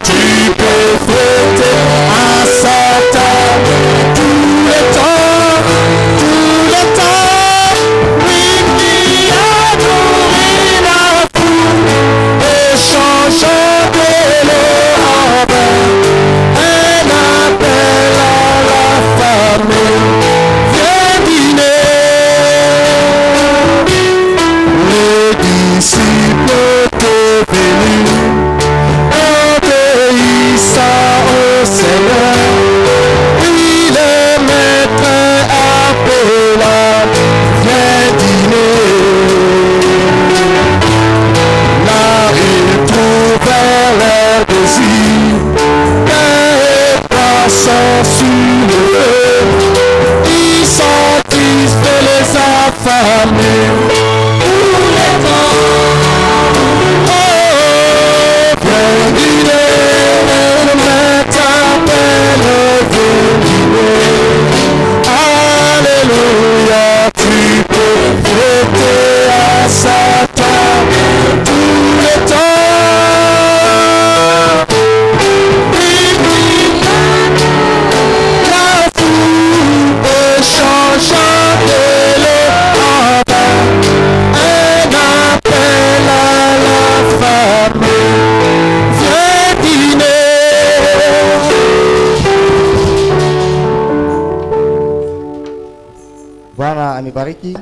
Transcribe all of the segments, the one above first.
Tu peux fêter à Satan tout le temps, tout le temps. Oui, qui a nourri la foule et changeant de l'eau en vin. Un appel à la famille. Viens dîner. Les disciples étaient venus, obéissant au Seigneur. Puis le maître appela, viens dîner. Là ils trouvèrent leur désir, pain et poisson sur le feu. Ils satisfont les affamés. Alléluia, tu peux fêter à Satan tout le temps. La foule échangeant de l'eau en vin. Un appel à la famille. Viens dîner. Bwana amebariki.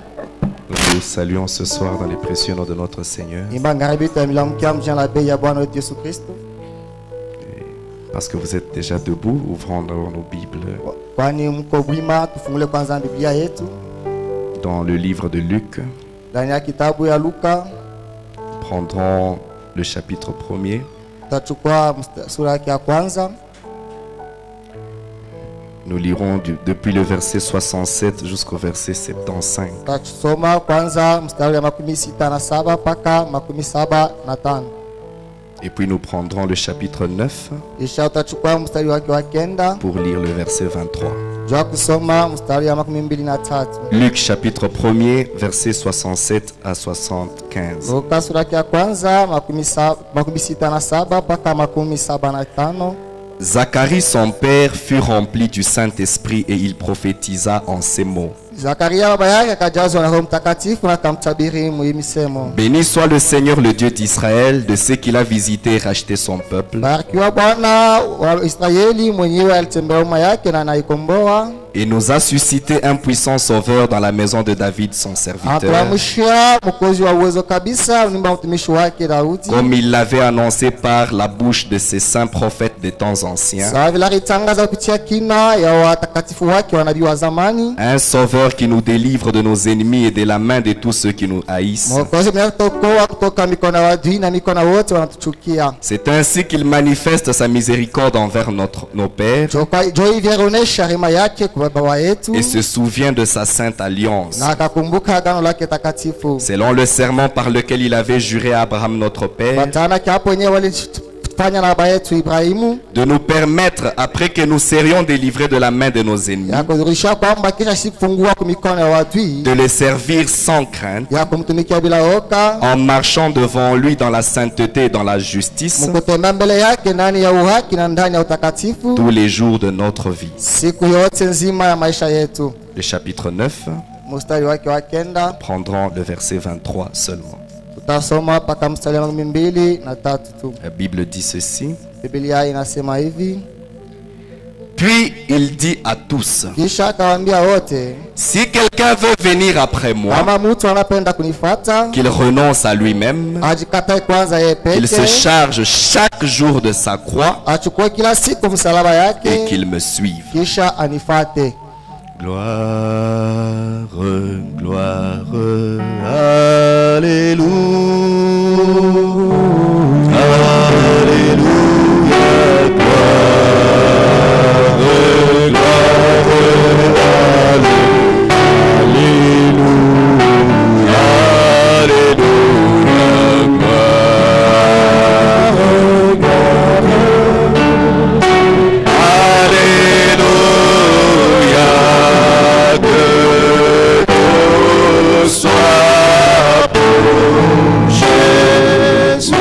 Nous saluons ce soir dans les précieux noms de notre Seigneur. Parce que vous êtes déjà debout, ouvrons nos Bibles dans le livre de Luc. Prendrons le chapitre 1er. Nous lirons depuis le verset 67 jusqu'au verset 75. Et puis nous prendrons le chapitre 9 pour lire le verset 23. Luc chapitre 1er, verset 67 à 75. Zacharie son père fut rempli du Saint-Esprit et il prophétisa en ces mots. Béni soit le Seigneur le Dieu d'Israël de ce qu'il a visité et racheté son peuple. Et nous a suscité un puissant sauveur dans la maison de David son serviteur, comme il l'avait annoncé par la bouche de ses saints prophètes des temps anciens. Un sauveur qui nous délivre de nos ennemis et de la main de tous ceux qui nous haïssent. C'est ainsi qu'il manifeste sa miséricorde envers nos pères et se souvient de sa sainte alliance, selon le serment par lequel il avait juré à Abraham notre père, de nous permettre, après que nous serions délivrés de la main de nos ennemis, de les servir sans crainte, en marchant devant lui dans la sainteté et dans la justice, tous les jours de notre vie. Le chapitre 9, prendrons le verset 23 seulement. La Bible dit ceci. Puis il dit à tous, si quelqu'un veut venir après moi, qu'il renonce à lui-même, qu'il se charge chaque jour de sa croix et qu'il me suive. Gloire, gloire, alléluia, alléluia, gloire, gloire, alléluia, alléluia, gloire, alléluia, que soit pour Jésus.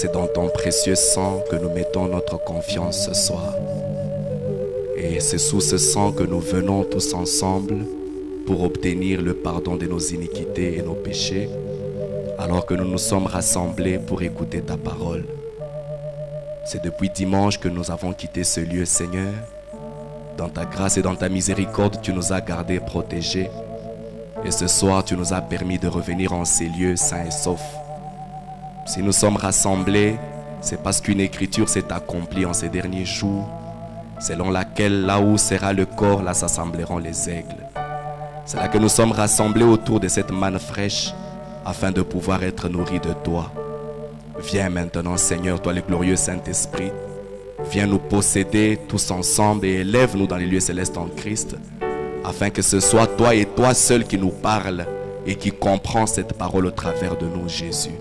C'est dans ton précieux sang que nous mettons notre confiance ce soir. Et c'est sous ce sang que nous venons tous ensemble pour obtenir le pardon de nos iniquités et nos péchés, alors que nous nous sommes rassemblés pour écouter ta parole. C'est depuis dimanche que nous avons quitté ce lieu, Seigneur. Dans ta grâce et dans ta miséricorde, tu nous as gardés protégés. Et ce soir, tu nous as permis de revenir en ces lieux sains et saufs. Si nous sommes rassemblés, c'est parce qu'une écriture s'est accomplie en ces derniers jours, selon laquelle là où sera le corps, là s'assembleront les aigles. C'est là que nous sommes rassemblés autour de cette manne fraîche, afin de pouvoir être nourris de toi. Viens maintenant, Seigneur, toi le glorieux Saint-Esprit. Viens nous posséder tous ensemble et élève-nous dans les lieux célestes en Christ, afin que ce soit toi et toi seul qui nous parle et qui comprend cette parole au travers de nous, Jésus.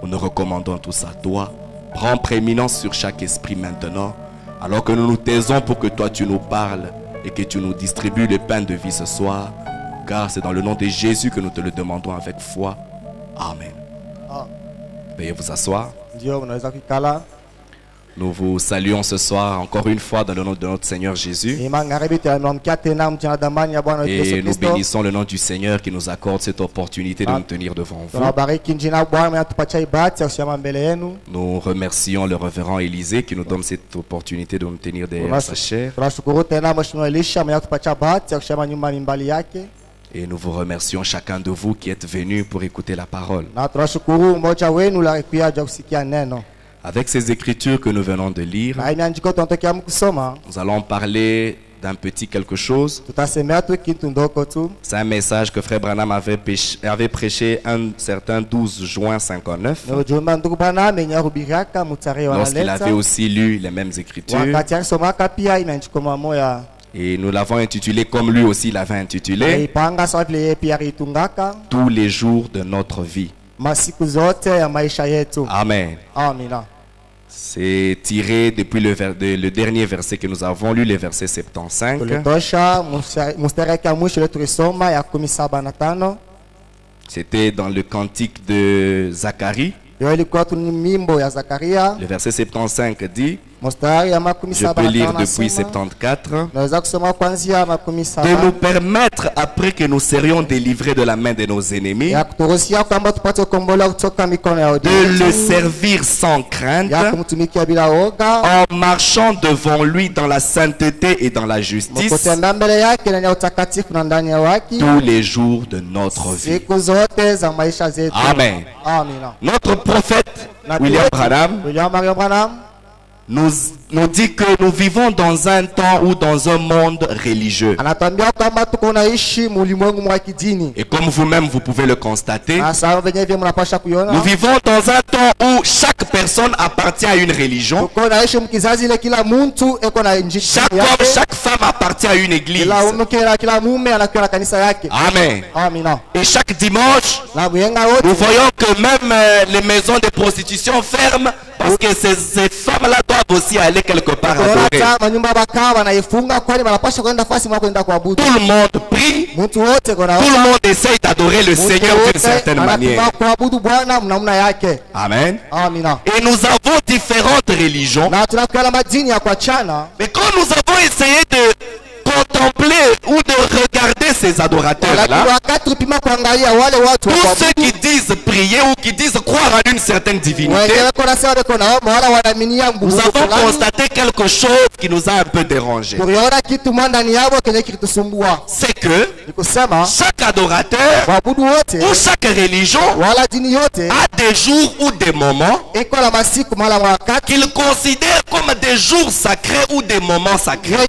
Nous nous recommandons tous à toi. Prends prééminence sur chaque esprit maintenant, alors que nous nous taisons pour que toi tu nous parles et que tu nous distribues le pain de vie ce soir, car c'est dans le nom de Jésus que nous te le demandons avec foi. Amen. Veuillez vous asseoir. Nous vous saluons ce soir encore une fois dans le nom de notre Seigneur Jésus. Et nous bénissons le nom du Seigneur qui nous accorde cette opportunité de nous tenir devant vous. Nous remercions le révérend Élisée qui nous donne cette opportunité de nous tenir derrière sa chair. Et nous vous remercions chacun de vous qui êtes venus pour écouter la parole. Avec ces écritures que nous venons de lire, nous allons parler d'un petit quelque chose. C'est un message que Frère Branham avait prêché un certain 12 juin 59. Lorsqu'il avait aussi lu les mêmes écritures. Et nous l'avons intitulé comme lui aussi l'avait intitulé, tous les jours de notre vie. Amen. C'est tiré depuis le dernier verset que nous avons lu, le verset 75. C'était dans le cantique de Zacharie. Le verset 75 dit, je peux lire depuis 74, de nous permettre, après que nous serions délivrés de la main de nos ennemis, de le servir sans crainte, en marchant devant lui dans la sainteté et dans la justice, tous les jours de notre vie. Amen. Notre prophète William Branham nous dit que nous vivons dans un temps ou dans un monde religieux. Et comme vous-même vous pouvez le constater, nous vivons dans un temps où chaque personne appartient à une religion. Chaque homme, chaque femme appartient à une église. Amen. Et chaque dimanche, nous voyons que même les maisons de prostitution ferment, parce que ces femmes-là doivent aussi aller quelque part adorer. Tout le monde prie. Tout le monde essaye d'adorer le Seigneur d'une certaine manière. Amen. Et nous avons différentes religions. Mais quand nous avons essayé de contempler ou de regarder ces adorateurs-là, tous ceux qui disent prier ou qui disent croire à une certaine divinité, nous avons constaté quelque chose qui nous a un peu dérangé. C'est que chaque adorateur ou chaque religion a des jours ou des moments qu'il considère comme des jours sacrés ou des moments sacrés.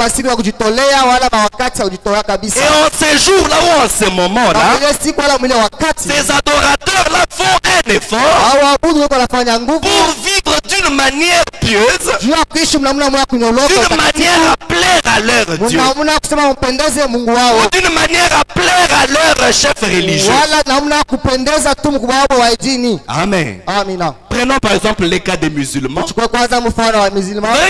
Et en ces jours-là ou en ces moments-là, ces adorateurs-là font un effort pour vivre d'une manière pieuse, d'une manière à plaire à leur Dieu, ou d'une manière à plaire à leur chef religieux. Amen. Prenons par exemple les cas des musulmans. Vous voyez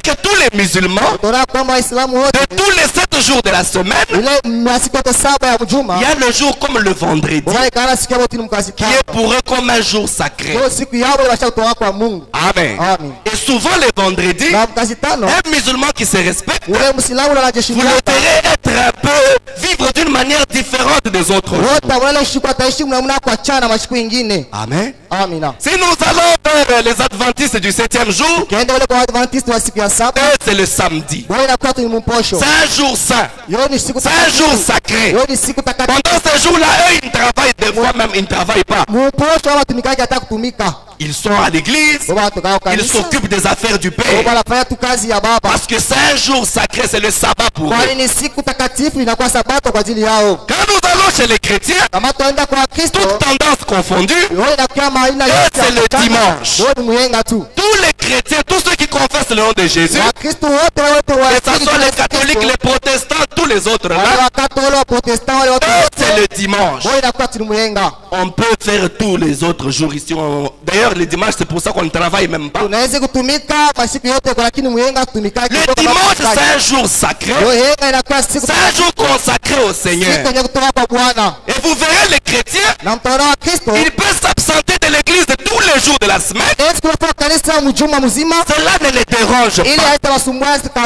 que tous les musulmans, de tous les 7 jours de la semaine, il y a le jour comme le vendredi, qui est pour eux comme un jour sacré. Amen. Et souvent les vendredis, un musulman qui se respecte, vous le verrez être un peu, vivre d'une manière différente des autres jours. Amen. Si nous allons vers les adventistes du 7e jour, c'est le samedi. C'est un jour saint. C'est un jour sacré. Pendant ce jour-là, eux, ils travaillent. Des fois même, ils ne travaillent pas. Ils sont à l'église. Ils s'occupent des affaires du Père. Parce que c'est un jour sacré. C'est le sabbat pour eux. Quand nous allons chez les chrétiens, toutes tendances confondues, c'est le dimanche. Tous les chrétiens, tous ceux qui confessent le nom de Jésus, que ce soit les catholiques, les protestants, tous les autres là, c'est le dimanche. On peut faire tous les autres jours ici. D'ailleurs, le dimanche, c'est pour ça qu'on ne travaille même pas. Le dimanche, c'est un jour sacré. C'est un jour consacré au Seigneur. Et vous verrez les chrétiens, ils peuvent s'absenter de l'église de tous les jours de la semaine. Cela ne les dérange pas.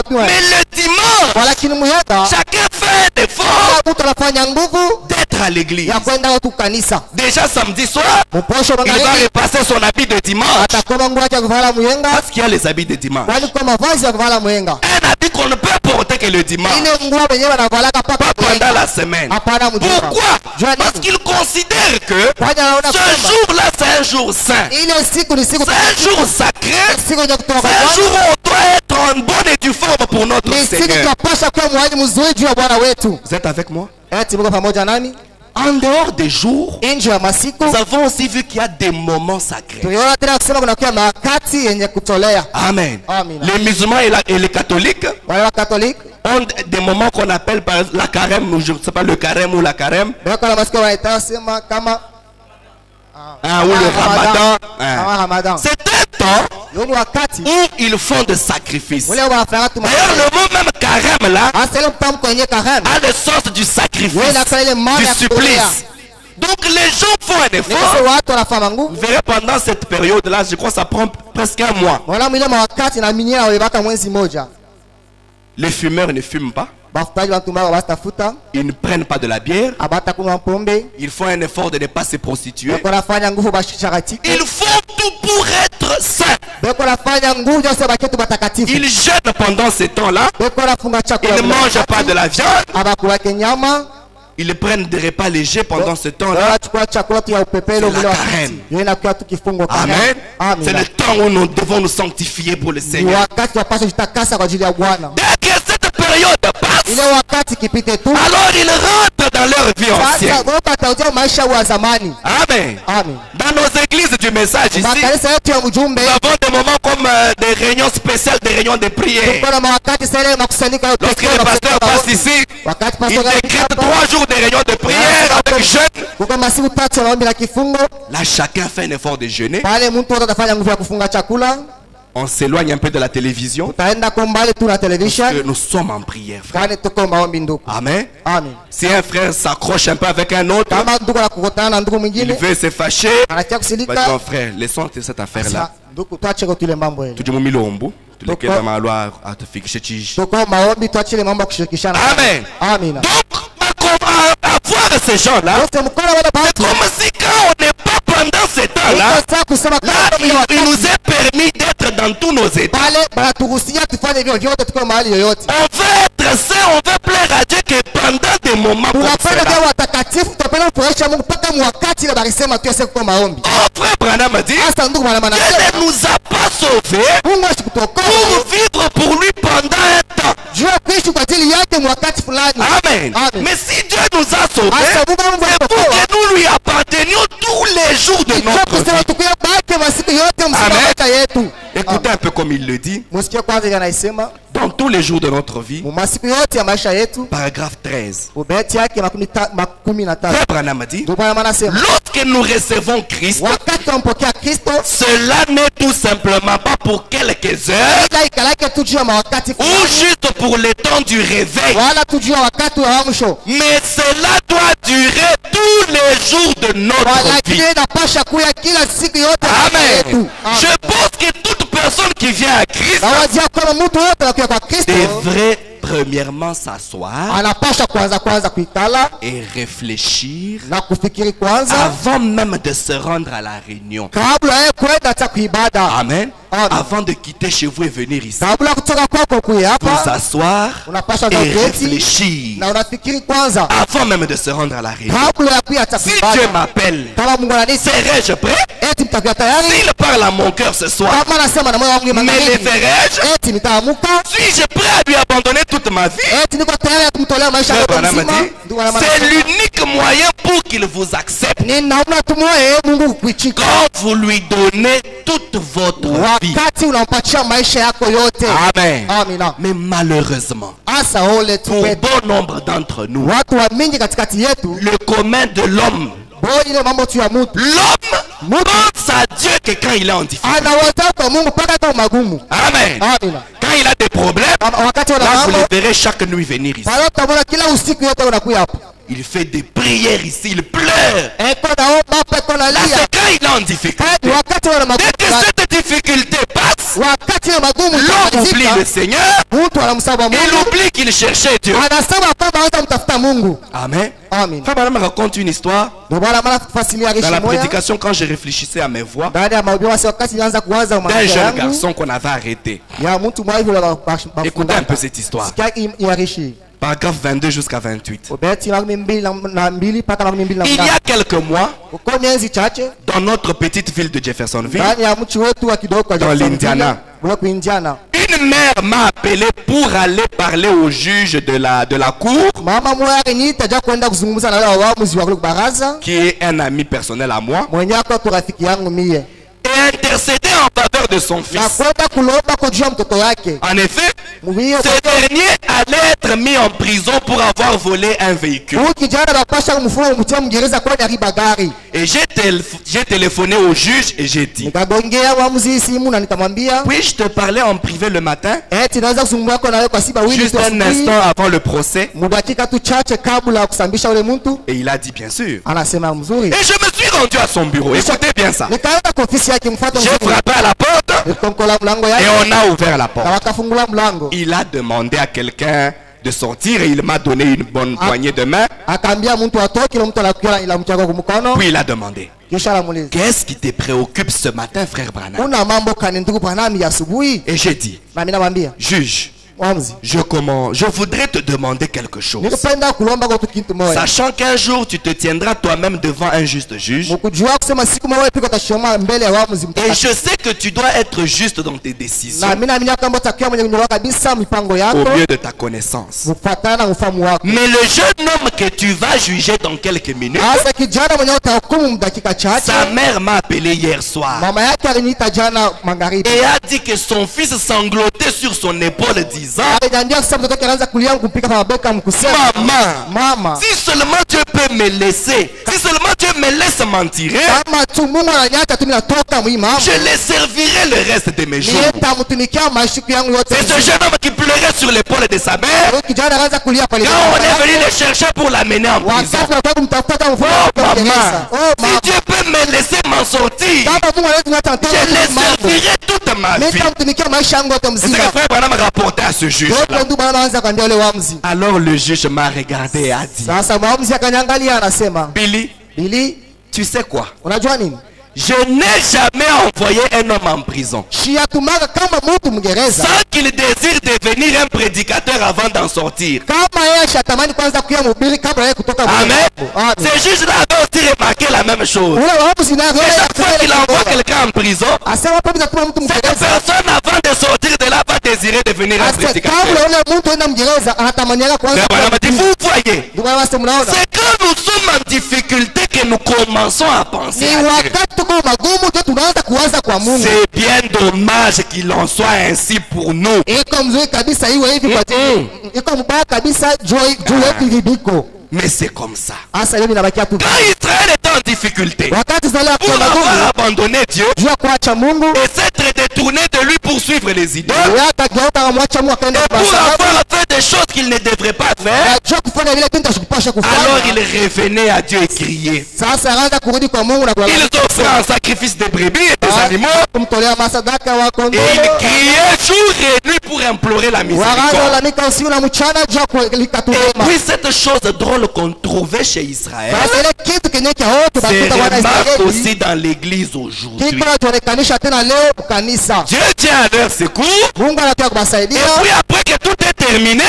Mais le dimanche, chacun fait des efforts d'être à l'église. Déjà samedi soir, il va repasser son habit de dimanche. Parce qu'il y a les habits de dimanche. Un habit qu'on ne peut porter que le dimanche. Pas pendant la semaine. Pourquoi? Parce qu'il considère que ce jour-là, c'est un jour saint. C'est un jour sacré. C'est un jour où on doit être en bonne et due forme pour notre Seigneur. Vous êtes avec moi? En dehors des jours, nous avons aussi vu qu'il y a des moments sacrés. Amen. Les musulmans et les catholiques ont des moments qu'on appelle par la carême, ou je ne sais pas, le carême ou la carême. Ou le ramadan. C'est un temps où ils font des sacrifices. D'ailleurs, le mot même carême là a le sens du sacrifice, du supplice. Donc les gens font un effort. Vous verrez pendant cette période là, je crois que ça prend presque un mois. Les fumeurs ne fument pas. Ils ne prennent pas de la bière. Ils font un effort de ne pas se prostituer. Ils font tout pour être saints. Ils jeûnent pendant ce temps-là. Ils ne mangent pas de la viande. Ils prennent des repas légers pendant ce temps-là. C'est la carême. Amen. C'est le temps où nous devons nous sanctifier pour le Seigneur. Dès que cette période passe, alors ils rentrent dans leur vie ancienne. Amen. Dans nos églises du message ici, nous avons des moments comme des réunions spéciales, des réunions de prière. Lorsque le pasteur passe ici, il décrète 3 jours de réunions de prière avec jeûne. Là, chacun fait un effort de jeûner. On s'éloigne un peu de la télévision. Parce que nous sommes en prière, frère. Amen. Si un frère s'accroche un peu avec un autre, il veut se fâcher. Mon frère, laissons cette affaire-là. Amen. Donc, avoir ces gens-là, c'est comme si quand on n'est pas pendant ces temps-là, il nous est permis d'être dans tous nos états. On veut être saint, on veut plaire à Dieu que pendant des moments comme cela. Oh frère Branham a dit, Dieu ne nous a pas sauvés pour vivre pour lui pendant un temps. Amen. Mais si Dieu nous a sauvés, c'est pour que nous lui appartenions tous les jours de notre vie. Amen. Et Écoutez un peu comme il le dit. Dans tous les jours de notre vie. Paragraphe 13. Frère Branham dit, lorsque nous recevons Christ, cela n'est tout simplement pas pour quelques heures ou juste pour le temps du réveil, mais cela doit durer tous les jours de notre vie. Amen. Je pense que toute personne qui vient à Christ devrait premièrement s'asseoir et réfléchir avant même de se rendre à la réunion. Amen. Avant de quitter chez vous et venir ici, pour s'asseoir et réfléchir avant même de se rendre à la réunion. Si Dieu m'appelle, serai-je prêt? S'il parle à mon cœur ce soir, me lèverai-je? Suis-je prêt à lui abandonner toute ma vie? C'est l'unique moyen pour qu'il vous accepte quand vous lui donnez toute votre vie. Amen. Mais malheureusement, pour bon nombre d'entre nous, le commun de l'homme, l'homme pense à Dieu que quand il est en difficulté. Amen. Quand il a des problèmes, là vous le verrez chaque nuit venir ici. Il fait des prières ici, il pleure. Là c'est quand il est en difficulté. Dès que cette difficulté passe, l'homme oublie le Seigneur. Il oublie qu'il cherchait Dieu. Amen. Frère Branham raconte une histoire. Dans la prédication, quand je réfléchissais à mes voix, d'un jeune garçon qu'on avait arrêté. Écoutez un peu cette histoire. Paragraphe 22 jusqu'à 28. Il y a quelques mois, dans notre petite ville de Jeffersonville, dans l'Indiana, une mère m'a appelé pour aller parler au juge de la cour, qui est un ami personnel à moi, et intercéder en faveur de son fils. En effet, ce dernier allait être mis en prison pour avoir volé un véhicule. Et j'ai téléphoné au juge et j'ai dit, puis-je te parler en privé le matin, juste un instant avant le procès? Et il a dit bien sûr. Et je me suis rendu à son bureau. Écoutez bien ça. J'ai frappé à la porte et on a ouvert la porte. Il a demandé à quelqu'un de sortir et il m'a donné une bonne poignée de main. Puis il a demandé, qu'est-ce qui te préoccupe ce matin, frère Branham? Et j'ai dit, juge, je voudrais te demander quelque chose. Sachant qu'un jour tu te tiendras toi-même devant un juste juge. Et je sais que tu dois être juste dans tes décisions au mieux de ta connaissance. Mais le jeune homme que tu vas juger dans quelques minutes, sa mère m'a appelé hier soir et a dit que son fils sanglotait sur son épaule disant, maman, si seulement Dieu peut me laisser, si seulement Dieu me laisse m'en tirer, je les servirai le reste de mes jours. C'est ce jeune homme qui pleurait sur l'épaule de sa mère quand on est venu le chercher pour l'amener en prison. Oh maman, si Dieu peut me laisser m'en sortir, je les servirai toute ma vie. C'est ce que frère Branham rapportait à ce juge. Alors le juge m'a regardé et a dit, Billy, tu sais quoi? Je n'ai jamais envoyé un homme en prison sans qu'il désire devenir un prédicateur avant d'en sortir. Amen. Ce juge-là avait aussi remarqué la même chose. Et chaque fois qu'il envoie quelqu'un en prison, cette personne avant de sortir de là va désirer devenir un prédicateur. Vous voyez, c'est quand nous sommes en difficulté que nous commençons à penser à Dieu. C'est bien dommage qu'il en soit ainsi pour nous. Mais c'est comme ça. Quand Israël était en difficulté, pour avoir abandonné Dieu et s'être détourné de lui pour suivre les idoles, et pour avoir fait des choses qu'il ne devrait pas faire, alors il revenait à Dieu et criait. Ils offraient un sacrifice de brebis et des animaux, et il criait jour et nuit pour implorer la miséricorde. Et puis cette chose drôle qu'on trouvait chez Israël se remarque aussi dans l'église aujourd'hui. Dieu tient à leur secours, et puis après que tout est terminé,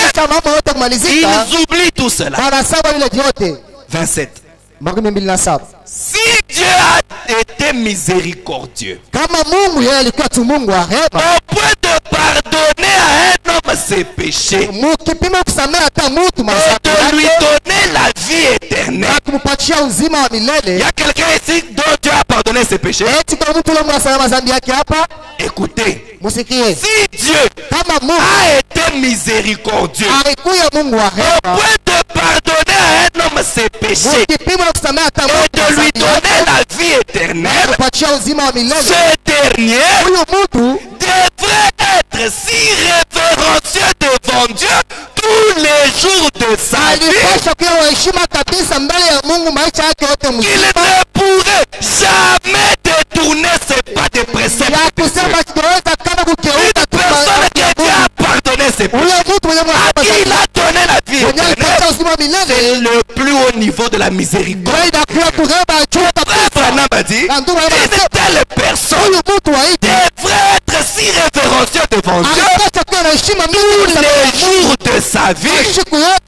ils oublient tout cela. 27. Si Dieu a été miséricordieux au point de pardonner à un homme ses péchés et de lui donner la vie éternelle, il y a quelqu'un ici dont Dieu a pardonné ses péchés? Écoutez, si Dieu a été miséricordieux au point de pardonner à un homme ses péchés et de lui donner la vie éternelle, ce dernier devrait être si révérencieux devant Dieu tous les jours de sa vie qu'il ne pourrait jamais détourner ses pas de préceptes. Une personne qui a pardonné ses péchés, à qui il a donné la vie éternelle, c'est le plus haut niveau de la miséricorde. Branham a dit, une telle personne devrait être si révérencieux devant Dieu tous les jours de sa vie qu'il ne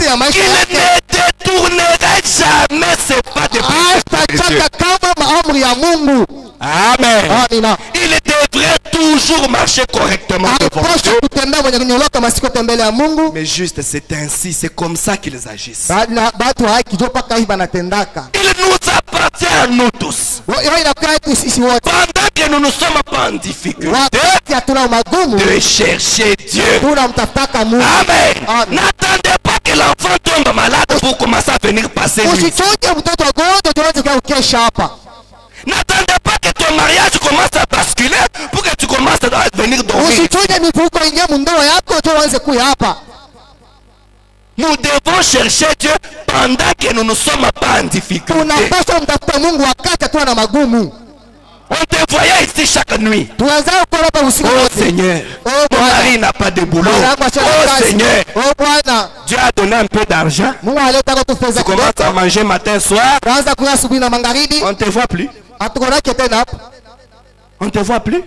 détournerait jamais ses pas de préceptes. Amen. Il devrait toujours marcher correctement devant Dieu. Mais juste c'est ainsi, c'est comme ça qu'ils agissent. Il nous appartient à nous tous. Pendant que nous ne sommes pas en difficulté de chercher Dieu. Amen. N'attendez pas que l'enfant tombe malade pour commencer à venir passer nuit. N'attendez pas que ton mariage commence à basculer pour que tu commences à venir dormir. Nous devons chercher Dieu pendant que nous ne sommes pas en difficulté. On te voyait ici chaque nuit. Oh Seigneur, mon mari n'a pas de boulot. Oh Seigneur, Dieu a donné un peu d'argent. Tu commences à manger matin, soir. On ne te voit plus. On ne te voit plus.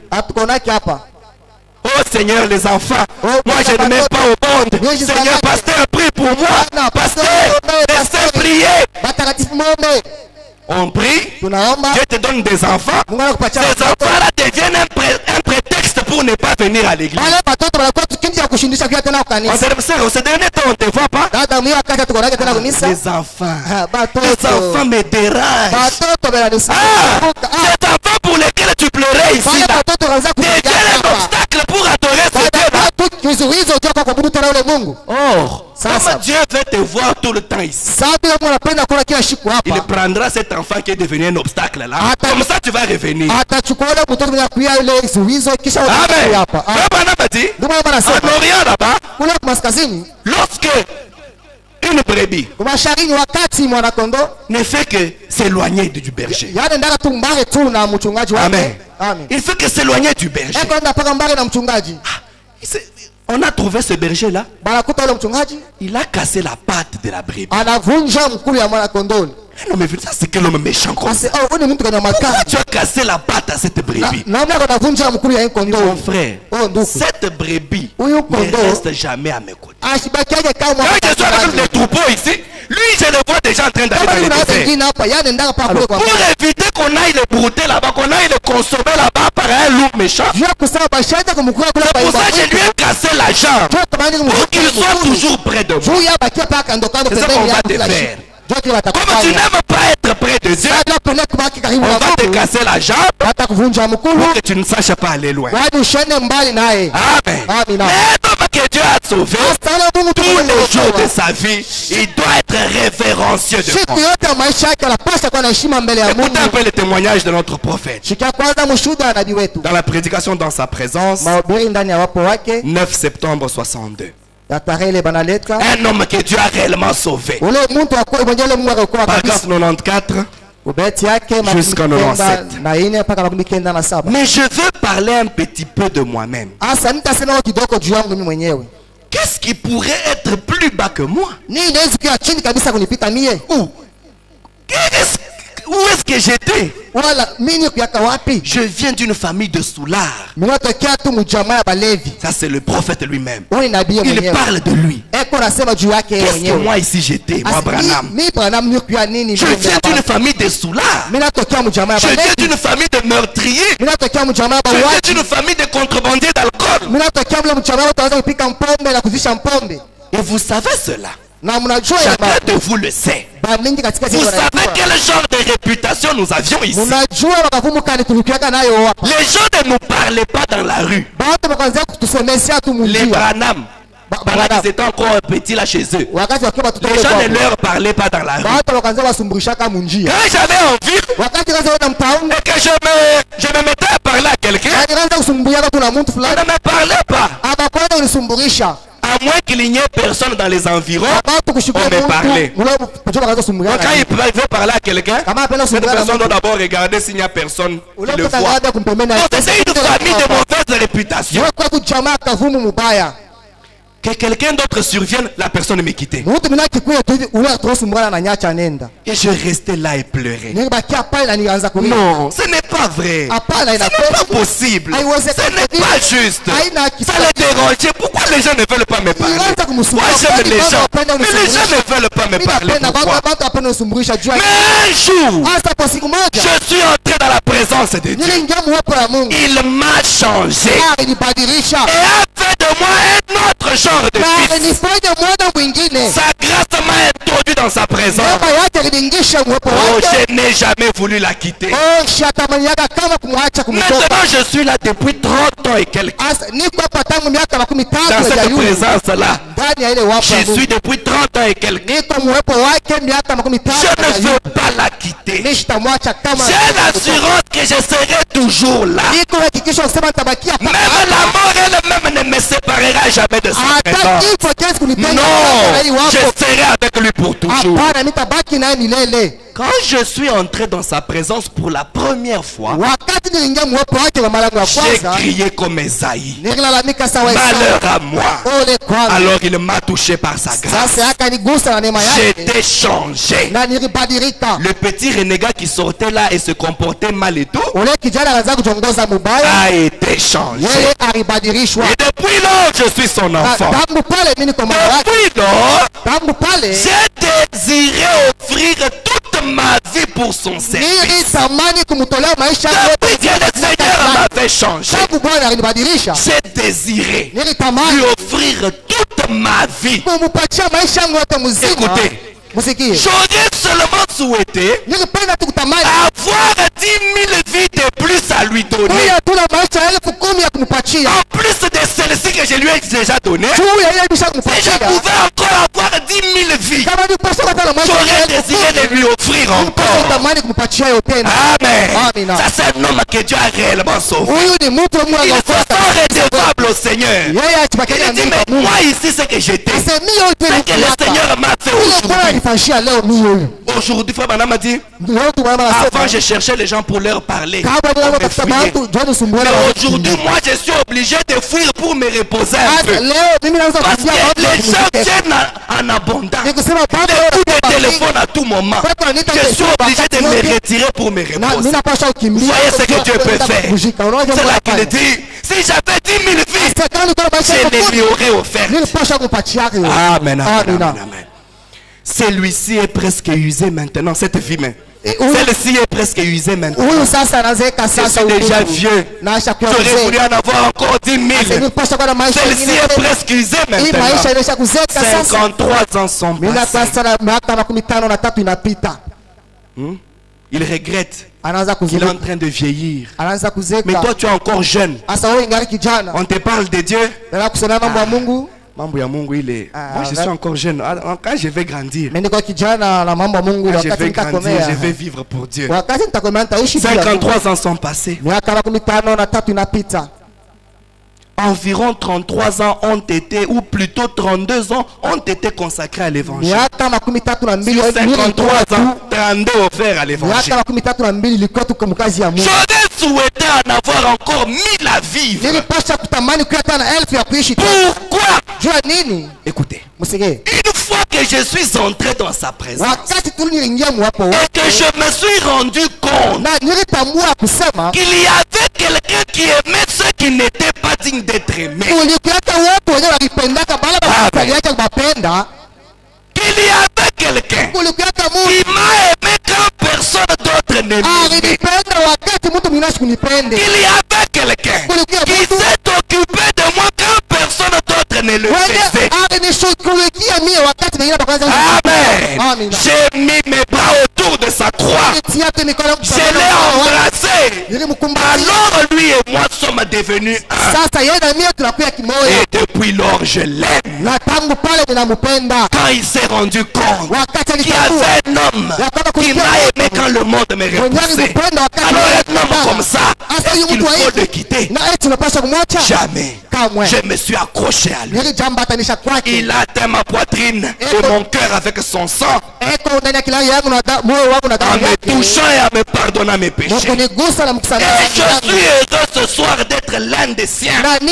Oh Seigneur, les enfants, moi je ne mets pas au monde. Seigneur, pasteur, prie pour moi. Pasteur, laissez prier. On prie, Dieu te donne des enfants. Ces enfants-là deviennent un prétexte pour ne pas venir à l'église. On se donne temps, on ne te voit pas. Les enfants me dérangent. Ces enfants pour lesquels tu pleurais ici deviennent un obstacle pour adorer ce Dieu. Or, comme Dieu veut te voir tout le temps ici, il prendra cet enfant qui est devenu un obstacle là. Comme ça tu vas revenir. Amen. En Orient là-bas, lorsque une brebis ne fait que s'éloigner du berger. Amen. Il fait que s'éloigner du berger. On a trouvé ce berger là. Il a cassé la patte de la brebis. Non mais ça c'est quel homme méchant comme ça. Pourquoi tu as cassé la patte à cette brebis? Mon frère, cette brebis ne reste jamais à mes côtés. Quand je suis avec les troupeaux ici, lui je le vois déjà en train d'aller dans le désert. Pour éviter qu'on aille le brouter là-bas, qu'on aille le consommer là-bas par un loup, lourd méchant. C'est pour ça que je lui ai cassé la jambe. Pour qu'il soit toujours près de moi. C'est ça qu'on va te faire. Comme tu n'aimes pas être près de Dieu, on va te casser la jambe pour que tu ne saches pas aller loin. Amen. Mais l'homme que Dieu a sauvé, tous les jours de sa vie, il doit être révérencieux devant. Écoutez un peu le témoignage de notre prophète. Dans la prédication dans sa présence, 9 septembre 62. Un homme que Dieu a réellement sauvé. Paragraphe 94 jusqu'en 97. Mais je veux parler un petit peu de moi-même. Qu'est-ce qui pourrait être plus bas que moi? Où est-ce que j'étais? Je viens d'une famille de soulards. Ça c'est le prophète lui-même. Il parle de lui. Qu'est-ce que moi ici j'étais, moi Branham? Je viens d'une famille de soulards. Je viens d'une famille de meurtriers. Je viens d'une famille de contrebandiers d'alcool. Et vous savez cela. Chacun de vous le sait. Vous savez quel genre de réputation nous avions ici? Les gens ne nous parlaient pas dans la rue. Les Branham, ils étaient encore petits là chez eux. Les gens ne leur parlaient pas dans la rue. Quand j'avais envie et que je me mettais à parler à quelqu'un, on ne me parlait pas. À moins qu'il n'y ait personne dans les environs, on me parlait. Quand il veut parler à quelqu'un, cette personne doit d'abord regarder s'il n'y a personne qui le voit. Donc c'est une famille de mauvaise réputation. Que quelqu'un d'autre survienne, la personne me quittait. Et je restais là et pleurais. Non, ce n'est pas vrai. Ce n'est pas possible. Ce n'est pas juste. Ça les dérangeait. Pourquoi les gens ne veulent pas me parler? Moi j'aime les gens, mais les gens ne veulent pas me parler. Pourquoi? Mais un jour, je suis entré dans la présence de Dieu. Il m'a changé et a fait de moi un autre genre de fils. Sa grâce m'a introduit dans sa présence. Oh, je n'ai jamais voulu la quitter. Maintenant je suis là depuis 30 ans et quelques. Dans cette présence-là, je suis depuis 30 ans et quelques. Je ne veux pas la quitter. J'ai l'assurance que je serai toujours là. Même la mort elle-même ne me séparera jamais de sa présence. Non, je serai avec lui pour toujours. Quand je suis entré dans sa présence pour la première fois, j'ai crié comme Esaïe. Malheur à moi. Alors il m'a touché par sa grâce. J'étais changé. Le petit renégat qui sortait là et se comportait mal et tout a été changé. Et depuis lors, je suis son enfant. Depuis lors, j'ai désiré offrir toute ma vie pour son service. Depuis que le Seigneur m'avait changé, j'ai désiré lui offrir toute ma vie. Écoutez, j'aurais seulement souhaité avoir 10 000 vies de plus à lui donner. En plus de celle-ci que je lui ai déjà donnée, si je pouvais encore avoir 10 000 vies, j'aurais désiré de lui offrir encore. Amen. Ça c'est un homme que Dieu a réellement sauvé. Il se sent redevable au Seigneur. Il dit mais moi ici c'est que j'étais. C'est que le Seigneur m'a fait aujourd'hui. Aujourd'hui, frère Branham m'a dit, avant je cherchais les gens pour leur parler. Mais aujourd'hui, moi je suis obligé de fuir pour me reposer un peu. Parce que les gens viennent en abondance. Des coups de téléphone à tout moment. Je suis obligé de me retirer pour me reposer. Vous voyez ce que Dieu peut faire. C'est là qu'il dit, si j'avais 10 000 vies, je les lui aurais offert. Amen, amen, amen. Celui-ci est presque usé maintenant, cette vie même Celle-ci est presque usée maintenant. Je suis déjà vieux. J'aurais voulu en avoir encore 10 000. Celle-ci est presque usée maintenant. 53 ans sont passés. Il regrette. Il est en train de vieillir. Mais toi tu es encore jeune. On te parle de Dieu. Mambo ya Mungu ile. Moi je suis encore jeune. Quand je vais grandir, je vais vivre pour Dieu. 53 ans sont passés. Environ 33 ans ont été, ou plutôt 32 ans ont été consacrés à l'évangile. 53 ans, 32 offerts à l'évangile. J'aurais souhaité en avoir encore 1000 à vivre. Pourquoi? Écoutez, une fois que je suis entré dans sa présence et que je me suis rendu compte qu'il y avait quelqu'un qui aimait ceux qui n'étaient pas dignes d'être aimés, qu'il y avait quelqu'un qui m'a aimé quand personne d'autre ne m'aimait, qu'il y avait quelqu'un qui s'est occupé de moi quand personne d'autre ne le faisait. Amen. J'ai mis mes bras autour de sa croix. Je l'ai embrassé. Alors lui et moi sommes devenus un. Et depuis lors je l'aime. Quand il s'est rendu compte qu'il y avait un homme qui m'a aimé quand le monde me repoussait, alors un homme comme ça, est-ce qu'il faut le quitter? Jamais. Je me suis accroché à lui. Il a atteint ma poitrine et mon cœur avec son sang, en me touchant et en me pardonnant mes péchés. Et je suis heureux ce soir d'être l'un des siens. Et je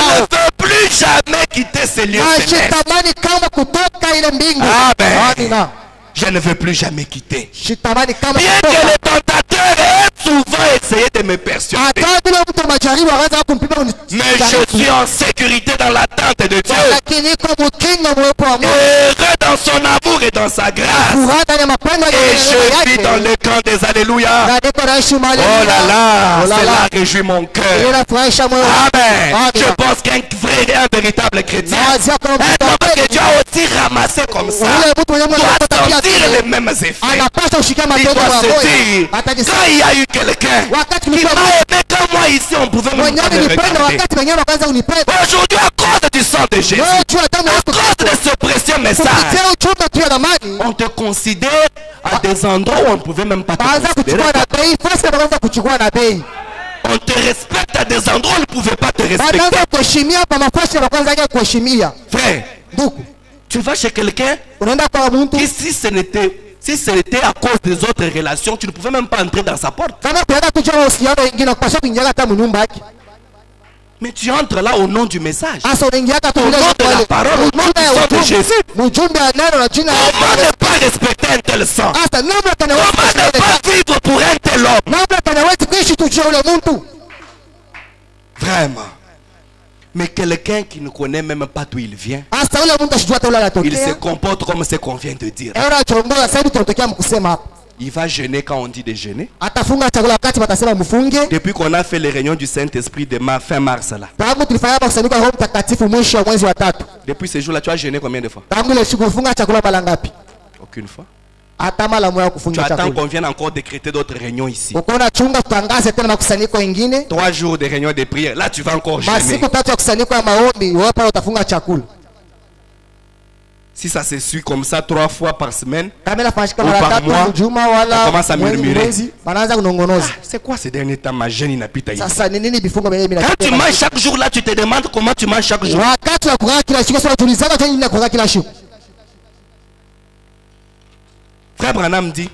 ne veux plus jamais quitter ces lieux célestes. Amen. Je ne veux plus jamais quitter. Bien que le tentateur ait souvent essayé de me persuader, mais je suis en sécurité dans l'attente de Dieu, heureux dans son amour et dans sa grâce, et je vis dans le camp des alléluia. Oh là là, cela réjouit mon cœur. Amen. Je pense qu'un vrai et un véritable chrétien, un homme que Dieu a aussi ramassé comme ça, doit sentir les mêmes effets. Il doit se dire, quand il y a eu quelqu'un qui m'a aimé comme moi ici, on pouvait me regarder. Aujourd'hui, à cause du sang de Jésus, à cause de ce précieux message, on te considère à des endroits où on ne pouvait même pas te considérer. On te respecte à des endroits où on ne pouvait pas te respecter. Frère, tu vas chez quelqu'un qui si c'était à cause des autres relations, tu ne pouvais même pas entrer dans sa porte. Mais tu entres là au nom du message, au nom de la parole, au nom du sang de Jésus. Comment ne pas respecter un tel sang? Comment ne pas vivre pour un tel homme? Vraiment. Mais quelqu'un qui ne connaît même pas d'où il vient, il se comporte comme ce qu'on vient de dire. Il va jeûner quand on dit de jeûner. Depuis qu'on a fait les réunions du Saint-Esprit de fin mars là, depuis ce jour là, tu as jeûné combien de fois? Aucune fois. Tu attends qu'on vienne encore décréter d'autres réunions ici. 3 jours de réunions de prière. Là tu vas encore jeûner. Si ça se suit comme ça 3 fois par semaine ou par mois, on commence à murmurer. C'est quoi ces derniers temps ma jeûne inapita ici? Quand tu manges chaque jour là, tu te demandes comment tu manges chaque jour. Frère Branham dit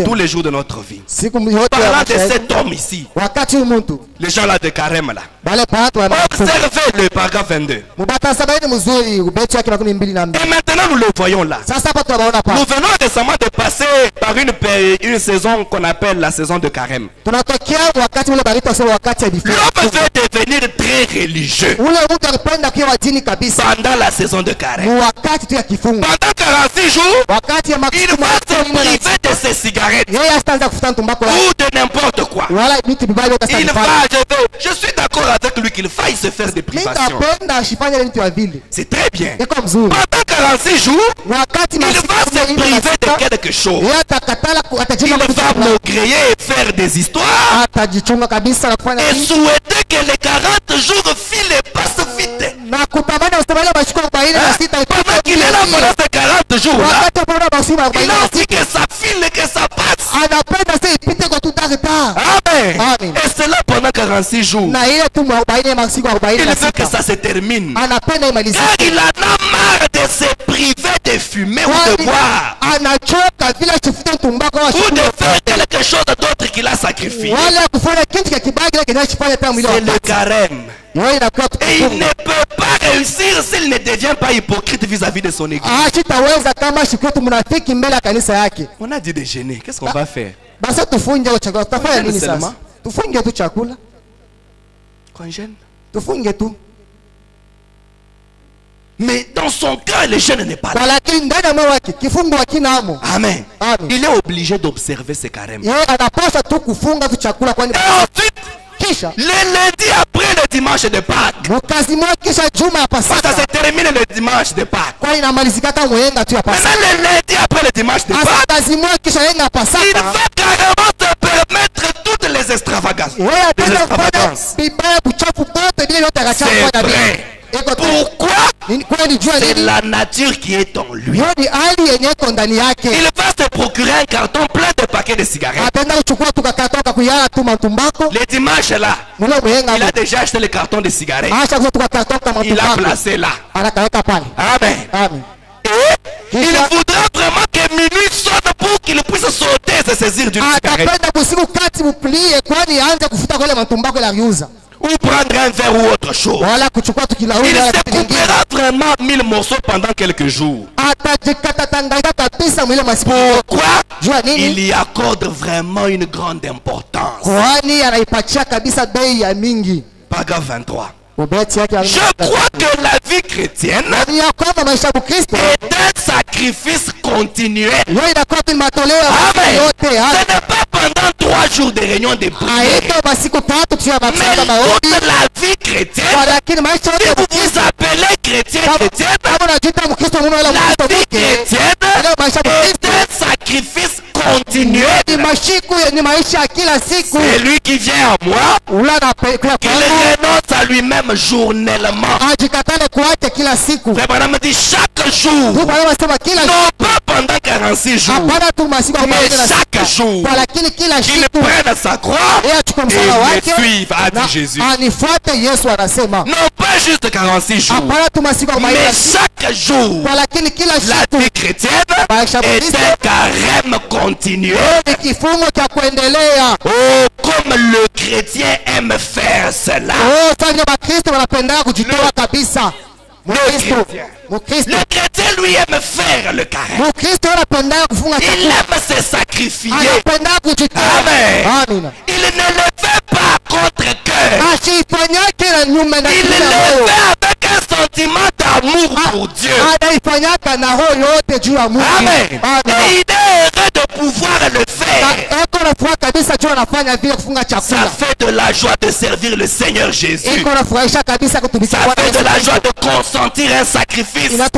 tous les jours de notre vie, parlant de cet homme ici, les gens là de Carême là, Observez le paragraphe 22. Et maintenant nous le voyons là. Nous venons récemment de passer par une saison qu'on appelle la saison de carême. L'homme veut devenir très religieux pendant la saison de carême. Pendant 46 jours, il va se priver de ses cigarettes ou de n'importe quoi. Je suis d'accord avec lui qu'il faille se faire des privations. C'est très bien. Pendant 46 jours, il va se priver de quelque chose. Il va maugréer et faire des histoires et souhaiter que les 40 jours filent et passent vite. Pendant qu'il est là pendant ces 40 jours là, il a envie que ça file et que ça passe. Amen. Et c'est là pendant 46 jours. Il veut que ça se termine. Car il en a marre de se priver de fumer ou de boire ou de faire quelque chose d'autre qu'il a sacrifié. C'est le carême. Et il ne peut pas réussir s'il ne devient pas hypocrite vis-à-vis de son église. On a dit de gêner. Qu'est-ce qu'on va faire? Qu'on gêne? Mais dans son cas, le jeûne n'est pas là. Amen. Il est obligé d'observer ses carèmes. Et ensuite, le lundi après le dimanche de Pâques, ça se termine le dimanche de Pâques. Maintenant le lundi après le dimanche de Pâques, il va carrément te permettre toutes les extravagances. C'est vrai. Pourquoi? C'est la nature qui est en lui. Il va se procurer un carton plein de paquets de cigarettes. Le dimanche là, il a déjà acheté le carton de cigarettes. Il l'a placé là. Amen. Et il voudra vraiment que minuit sonne pour qu'il puisse sauter et se saisir d'une cigarette. Ou prendre un verre ou autre chose. Il se coupera vraiment 1000 morceaux pendant quelques jours. Pourquoi? Il y accorde vraiment une grande importance. Paragraphe 23. Je crois que la vie chrétienne est un sacrifice continuel. Amen. Ce n'est pas pendant 3 jours de réunion de prière, mais toute la vie chrétienne. Si vous vous appelez chrétien, la vie chrétienne est un sacrifice continuel. C'est lui qui vient à moi, qu'il renonce à lui-même journellement. Frère me dit chaque jour, non pas pendant 46 jours, mais chaque jour, qu'il prenne sa croix et le suive, a dit Jésus. Non pas juste 46 jours, mais chaque jour. La vie chrétienne est un carême continuel. Oh, comme le chrétien aime faire cela. Le chrétien lui aime faire le carême. Il aime se sacrifier. Amen. Il ne le fait pas contre cœur. Il le fait avec un sentiment d'amour pour Dieu. Amen. Et il est heureux de pouvoir le faire. Ça fait de la joie de servir le Seigneur Jésus. Ça fait de la joie de consentir un sacrifice. Pas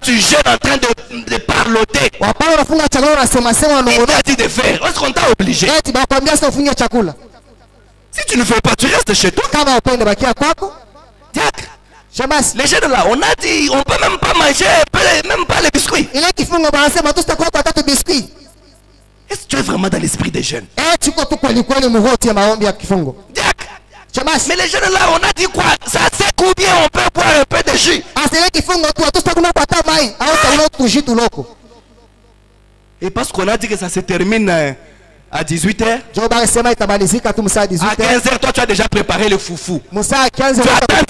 tu jeûnes en train de parloter. Il t'a dit de faire. Est-ce qu'on t'a obligé? Si tu ne fais pas, tu restes chez toi. Diacre. Les jeunes là, on a dit, on peut même pas manger, même pas les biscuits. Est-ce que tu es vraiment dans l'esprit des jeunes? Diacre. Mais les jeunes là, on a dit quoi? Ça sait combien on peut boire un peu de jus. Et parce qu'on a dit que ça se termine À 18h. À 15h, toi tu as déjà préparé le foufou. Tu attends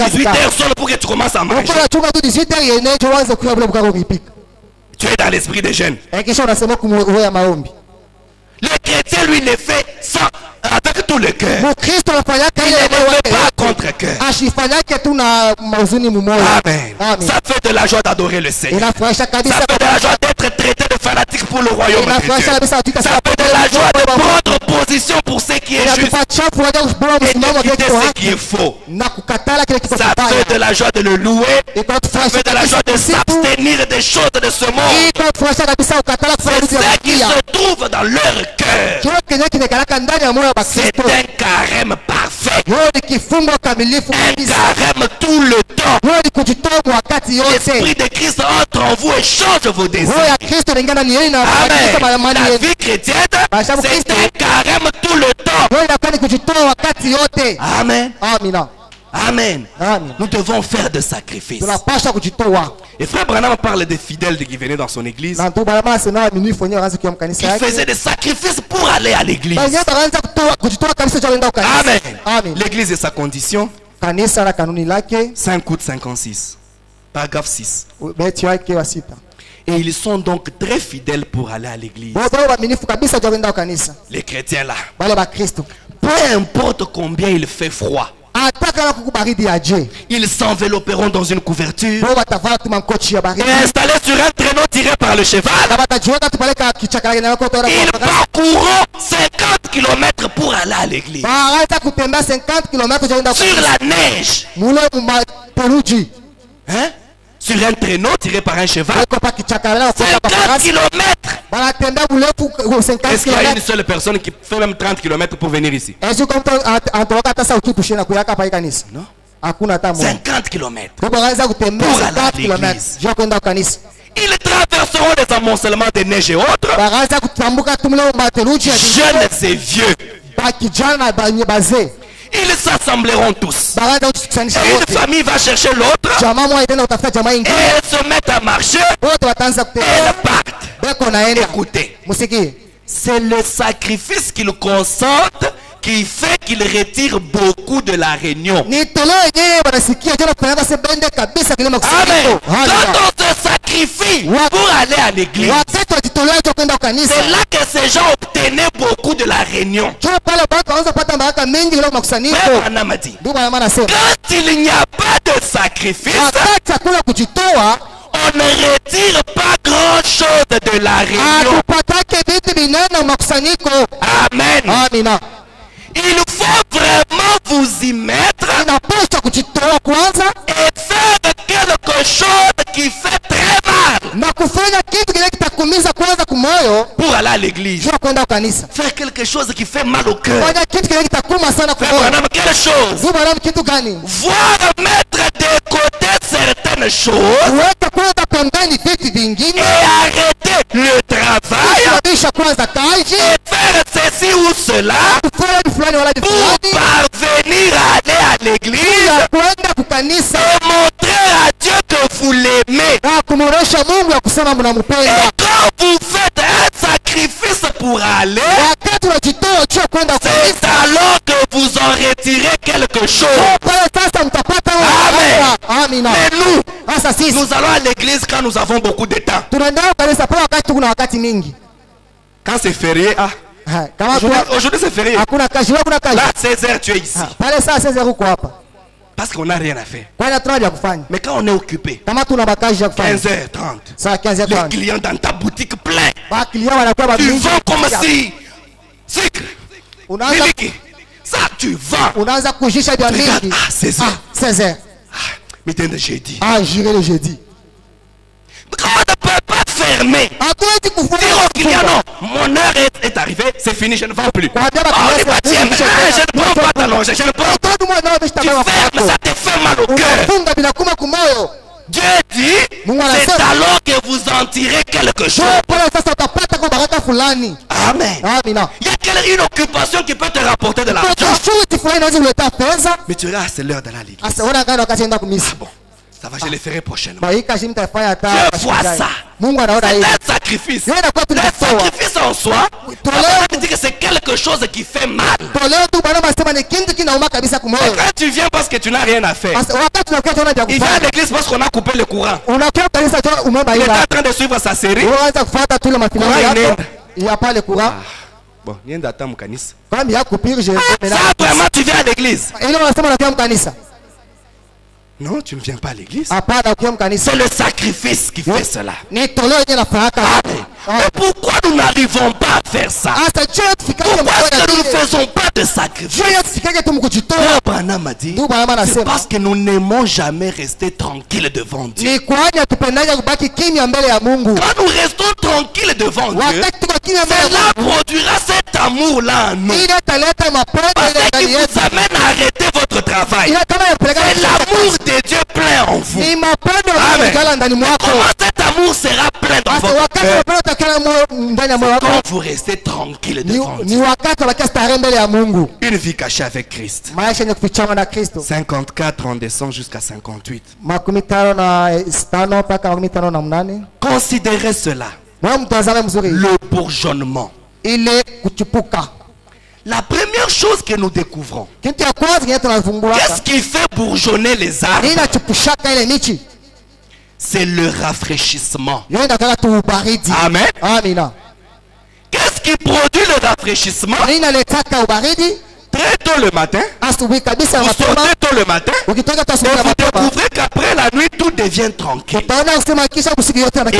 18h seul pour que tu commences à manger. Tu es dans l'esprit des jeunes. Le chrétien, lui, le fait sans, avec tout le cœur. Il ne le fait pas contre cœur. Amen. Ça fait de la joie d'adorer le Seigneur. Ça fait de la joie d'être traité de fanatique pour le royaume de Dieu. Ça fait de la joie de prendre position pour ce qui est juste et de quitter ce qui est faux. Ça fait de la joie de le louer. Ça fait de la joie de s'abstenir des choses de ce monde. C'est ce qui se trouve dans leur cœur. C'est un carême parfait. Un carême tout le temps. L'esprit de Christ entre en vous et change vos désirs. Amen. La vie chrétienne, c'est un carême tout le temps. Amen. Amen. Nous devons faire des sacrifices. Et frère Branham parle des fidèles qui venaient dans son église. Ils faisaient des sacrifices pour aller à l'église. Amen. L'église et sa condition. 5 août 56. Paragraphe 6. Et ils sont donc très fidèles pour aller à l'église. Les chrétiens là. Peu importe combien il fait froid. Ils s'envelopperont dans une couverture et installés sur un traîneau tiré par le cheval. Ils parcourront 50 km pour aller à l'église. Sur la neige. Hein? Sur un traîneau tiré par un cheval. 50 km. Est-ce qu'il y a une seule personne qui fait même 30 km pour venir ici? Non. 50 km pour aller à l'église. Ils traverseront les amoncellements de neige et autres. Jeunes et vieux. Ils s'assembleront tous. Et une famille va chercher l'autre. Et elles se mettent à marcher. Et elles partent. Écoutez. C'est le sacrifice qu'ils consentent qui fait qu'ils retirent beaucoup de la réunion. Amen. Quand on se sacrifie pour aller à l'église, c'est là que ces gens obtenaient beaucoup de la réunion. Quand il n'y a pas de sacrifice, on ne retire pas grand chose de la réunion. Amen. Il faut vraiment vous y mettre et faire quelque chose qui fait très mal pour aller à l'église. Faire quelque chose qui fait mal au cœur. Faire quelque chose. Voir mettre de côté certaines choses et arrêter le travail et faire ceci ou cela pour parvenir à aller à l'église et montrer à Dieu que vous l'aimez. Et quand vous faites un sacrifice pour aller, c'est alors que vous en retirez quelque chose. Amen. Mais nous allons à l'église quand nous avons beaucoup de temps. Quand c'est férié, aujourd'hui c'est férié. Là, 16h, tu es ici. Parce qu'on n'a rien à faire. Mais quand on est occupé, 15h30, les clients dans ta boutique plein. Tu vends comme si. Ça, tu vends. Regarde, 16h. Midi de jeudi. J'irai le jeudi. Quand on ne peut pas fermer, dire au client non, mon heure est arrivée, c'est fini, je ne vends plus. Je ne prends pas ta loge, je ne prends pas. Tu fermes, ça te fait mal au cœur. Dieu dit, c'est alors que vous en tirez quelque chose. Amen. Il y a une occupation qui peut te rapporter de l'argent. Mais tu regardes, c'est l'heure d'aller à l'église. Bon. Ça va, je le ferai prochainement. Dieu voit ça. C'est un sacrifice. Le sacrifice en soi, ça veut dire que c'est quelque chose qui fait mal. Et quand tu viens parce que tu n'as rien à faire, il vient à l'église parce qu'on a coupé le courant. Il est en train de suivre sa série. Il n'y a pas le courant. Bon, il y a un data moukanis. Ça, vraiment, tu viens à l'église. Non, tu ne viens pas à l'église. C'est le sacrifice qui fait cela. Mais pourquoi nous n'arrivons pas à faire ça? Pourquoi est-ce que nous ne faisons pas de sacrifice? Abraham a dit, c'est parce que nous n'aimons jamais rester tranquilles devant Dieu. Quand nous restons tranquilles devant Dieu, cela produira cet amour-là en nous. Parce qu'il vous amène à arrêter votre travail. C'est l'amour de Dieu plein en vous. Amen. Comment cet amour sera plein dans votre cœur? Quand vous restez tranquille devant Dieu. Une vie cachée avec Christ. 54, on descend jusqu'à 58. Considérez cela. Le bourgeonnement. La première chose que nous découvrons, qu'est-ce qui fait bourgeonner les arbres? C'est le rafraîchissement. Amen. Qu'est-ce qui produit le rafraîchissement? Très tôt le matin, vous sortez tôt le matin, et vous découvrez qu'après la nuit, tout devient tranquille. Et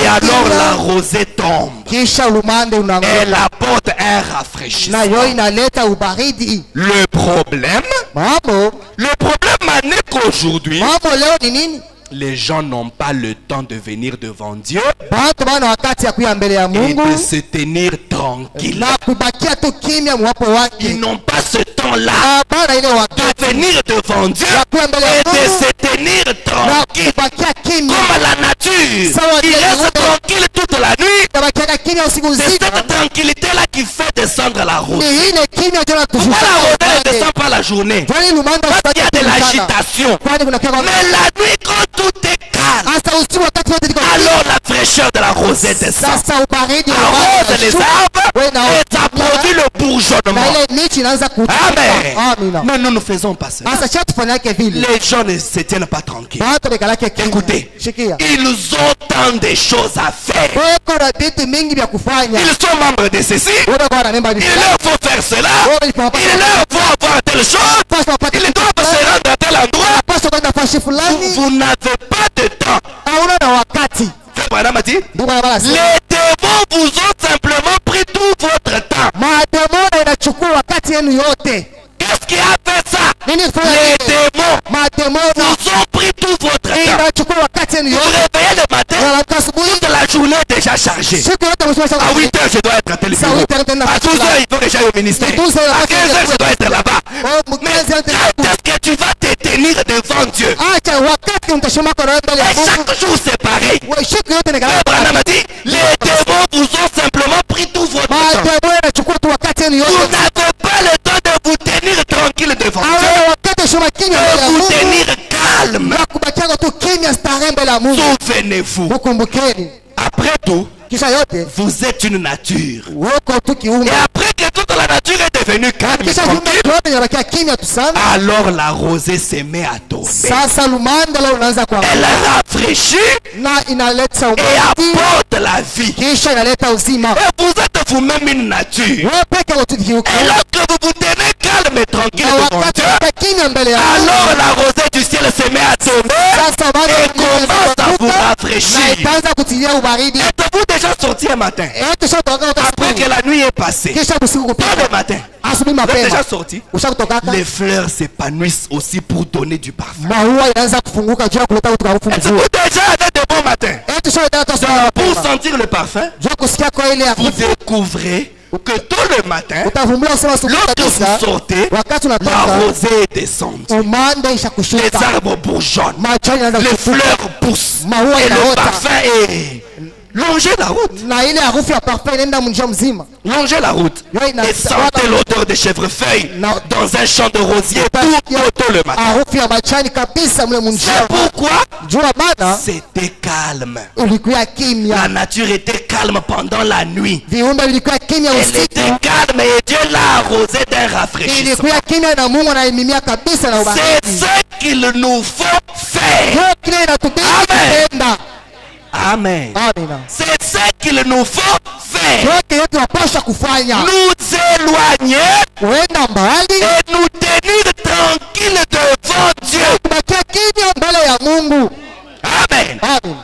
alors la rosée tombe. Elle apporte un rafraîchissement. Le problème n'est qu'aujourd'hui, les gens n'ont pas le temps de venir devant Dieu et de se tenir tranquille. Ils n'ont pas ce temps-là de venir devant Dieu et de se tenir tranquille. Comme à la nature, ils restent tranquilles toute la nuit. C'est cette tranquillité-là qui fait descendre la rosée. Pourquoi la rosée ne descend pas la journée? Parce qu'il y a de l'agitation. Mais la nuit, quand tout est calme, alors la fraîcheur de la rosée descend, arrose les arbres et ça produit le bourgeonnement. Amen. Mais nous ne faisons pas cela. Les gens ne se tiennent pas tranquilles. Écoutez, ils ont tant de choses à faire. Ils sont membres de ceci. Il leur faut faire cela. Il leur faut avoir telle chose. Ils doivent se rendre à tel endroit. Vous n'avez pas de temps. Abraham a dit, les démons vous ont simplement pris tout votre temps. Qu'est-ce qui a fait ça? Les démons vous ont pris tout votre temps. Vous vous réveillez le matin, toute la journée est déjà chargée. À 8 h, je dois être à tel bureau. À 12 h, il faut que j'aille au ministère. À 15 h, je dois être là-bas. Mais quand est-ce que tu vas te tenir devant Dieu? Et chaque jour, c'est pareil. Abraham a dit, les démons vous ont simplement pris tout votre temps. Vous n'avez pas le temps de vous tenir tranquille devant Dieu. De vous tenir calme. Souvenez-vous. Après tout, vous êtes une nature. Et après que toute la nature est devenue calme et tranquille, alors la rosée se met à tomber. Elle rafraîchit et apporte la vie. Et vous êtes vous-même une nature. Et lorsque vous vous tenez calme et tranquille devant Dieu, alors la rosée du ciel se met à tomber et commence à vous rafraîchir. Êtes-vous déjà sorti un matin après que la nuit est passée? Pas le matin. Vous êtes déjà sorti? Les fleurs s'épanouissent aussi pour donner du parfum. Êtes-vous déjà avec de bons matins? Pour sentir le parfum, vous découvrez que tôt le matin, lorsque vous sortez, la rosée est descendue. Les arbres bourgeonnent, les fleurs poussent et le parfum est Longez la route. Longez la route. Et sentez l'odeur des chèvrefeuilles dans un champ de rosier tout le matin. C'est pourquoi c'était calme. La nature était calme pendant la nuit. Elle était calme et Dieu l'a arrosé d'un rafraîchissement. C'est ce qu'il nous faut faire. Amen. Amen. C'est ce qu'il nous faut faire. Nous éloigner et nous tenir tranquilles devant Dieu. Amen. Amen.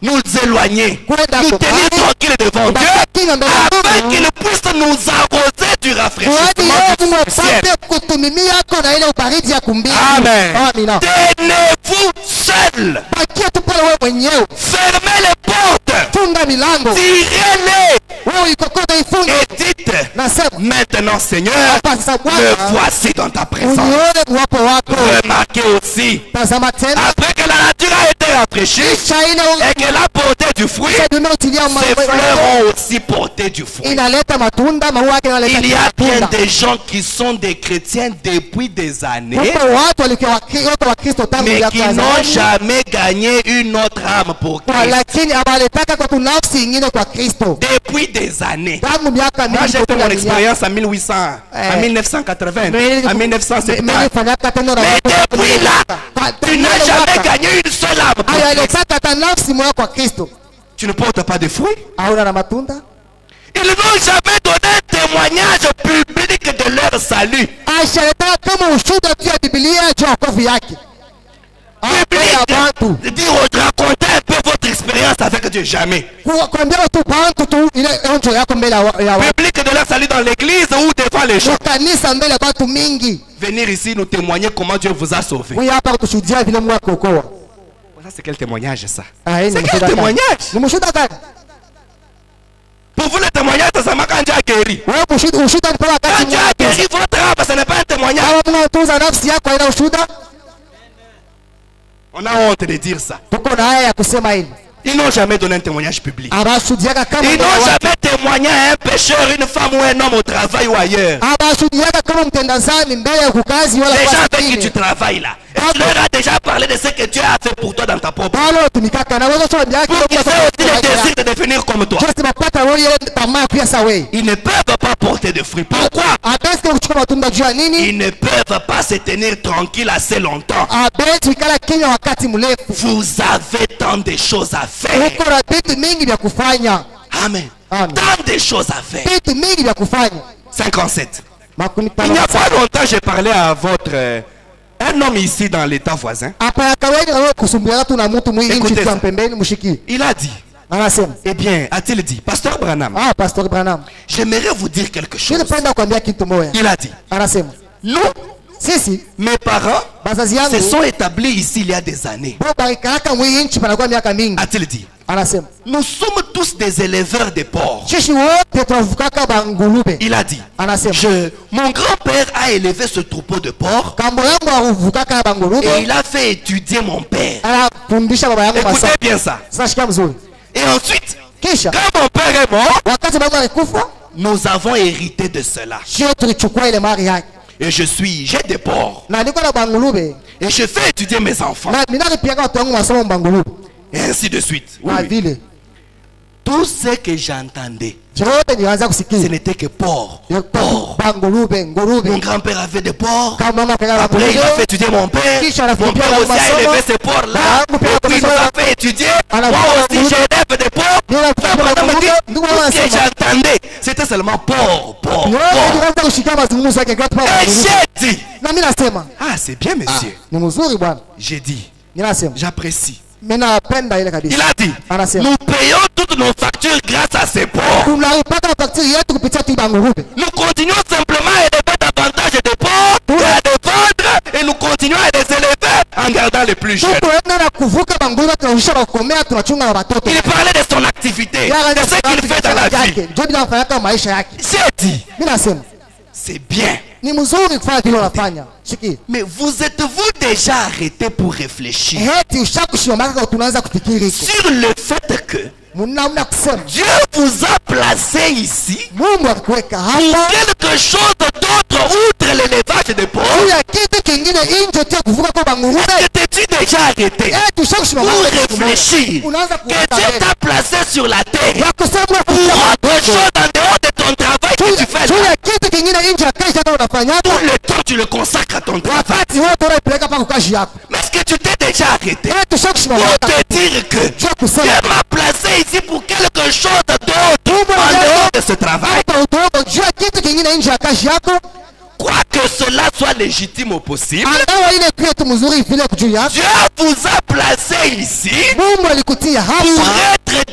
Nous éloigner, nous tenir tranquilles devant Dieu, afin qu'il puisse nous arroser du rafraîchissement du ciel. Amen. Tenez-vous seuls. Fermez les portes. Tirez-les. Et dites, maintenant Seigneur, me voici dans ta présence. Remarquez aussi, après que la nature a été rafraîchie et qu'elle a porté du fruit, ses fleurs ont aussi porté du fruit. Il y a bien des gens qui sont des chrétiens depuis des années, mais qui n'ont jamais gagné une autre âme pour Christ. Depuis des années. Moi j'ai fait mon expérience en 1800, en 1980, en 1970. Mais depuis là, tu n'as jamais gagné une seule âme pour Christ. Tu ne portes pas de fruits. Ils n'ont jamais donné un témoignage public de leur salut. Dire racontez un peu votre expérience avec Dieu, jamais. Public de leur salut dans l'église ou devant les gens. Venir ici nous témoigner comment Dieu vous a sauvé. Ça c'est quel témoignage ça? C'est quel témoignage? Pour vous le témoignage c'est quand Dieu a guéri. Quand Dieu a guéri votre âme, ce n'est pas un témoignage. On a honte de dire ça. Ils n'ont jamais donné un témoignage public. Ils n'ont jamais témoigné à un pécheur, une femme ou un homme au travail ou ailleurs. Les gens avec qui tu travailles là, tu leur as déjà parlé de ce que Dieu a fait pour toi dans ta propre vie. Pour qu'ils aient aussi le désir de devenir comme toi. Ils ne peuvent pas porter de fruits. Pourquoi? Ils ne peuvent pas se tenir tranquilles assez longtemps. Vous avez tant de choses à faire. Amen. Tant de choses à faire. 57. Il n'y a pas longtemps, j'ai parlé à votre... un homme ici dans l'état voisin. Écoutez ça. Il a dit... Eh bien, a-t-il dit, Pasteur Branham, j'aimerais vous dire quelque chose. Il a dit, nous, mes parents se sont établis ici il y a des années. A-t-il dit, nous sommes tous des éleveurs de porcs. Il a dit, mon grand-père a élevé ce troupeau de porcs et il a fait étudier mon père. Écoutez bien ça. Et ensuite, quand mon père est mort, nous avons hérité de cela. Et j'ai des porcs. Et je fais étudier mes enfants. Et ainsi de suite. Oui. Tout ce que j'entendais, ce n'était que porc. Mon grand-père avait des porcs. Après, il a fait étudier mon père. Mon père aussi a élevé ces porcs-là. Et puis, il nous a fait étudier. Moi aussi, j'élève des porcs. Tout ce que j'entendais, c'était seulement porc. Et j'ai dit, ah, c'est bien, monsieur. J'ai dit, j'apprécie. Il a dit, nous payons toutes nos factures grâce à ces porcs. Nous continuons simplement à élever davantage de porcs et à les vendre et nous continuons à les élever en gardant les plus jeunes. Il parlait de son activité, de ce qu'il fait dans la vie. J'ai dit, c'est bien. Mais vous êtes-vous déjà arrêté pour réfléchir sur le fait que Dieu vous a placé ici pour quelque chose d'autre outre l'élevage des pauvres? Est-ce que t'es-tu déjà arrêté pour réfléchir que Dieu t'a placé sur la terre pour autre chose en dehors de ton travail que tu fais là? Tout le temps tu le consacres à ton travail. Mais est-ce que tu t'es déjà arrêté pour te dire que Dieu m'a placé ici pour quelque chose d'autre en dehors de ce travail? Quoi que cela soit légitime ou possible, Dieu vous a placé ici pour être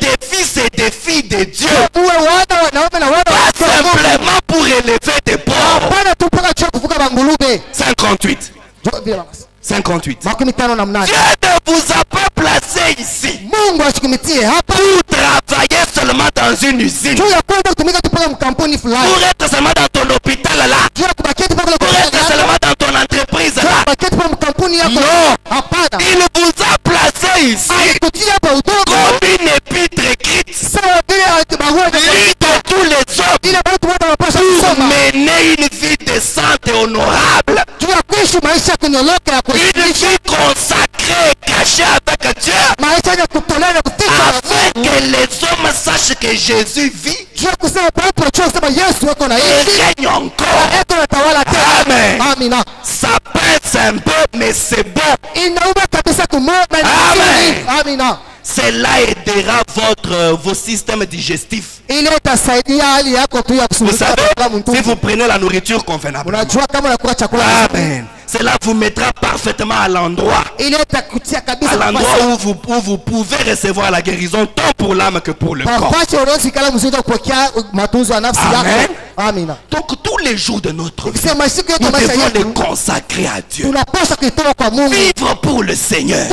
des fils et des filles de Dieu, pas simplement pour élever des pauvres. 58. Dieu ne vous a pas placé ici pour travailler seulement dans une usine, pour être seulement dans ton hôpital là, pour être seulement dans ton entreprise là. Non, il vous a placé ici comme une épître écrite de tous les hommes pour mener une vie décente et honorable, une vie consacrée, cachée avec Dieu, afin que les hommes sachent que Jésus vit et règne encore. Amen. Ça pèse un peu, mais c'est bon. Amen. Cela aidera vos systèmes digestifs. Vous savez, si vous prenez la nourriture convenablement, amen, cela vous mettra parfaitement à l'endroit où vous pouvez recevoir la guérison tant pour l'âme que pour le corps. Amen. Donc tous les jours de notre vie, nous devons les consacrer à Dieu. Vivre pour le Seigneur.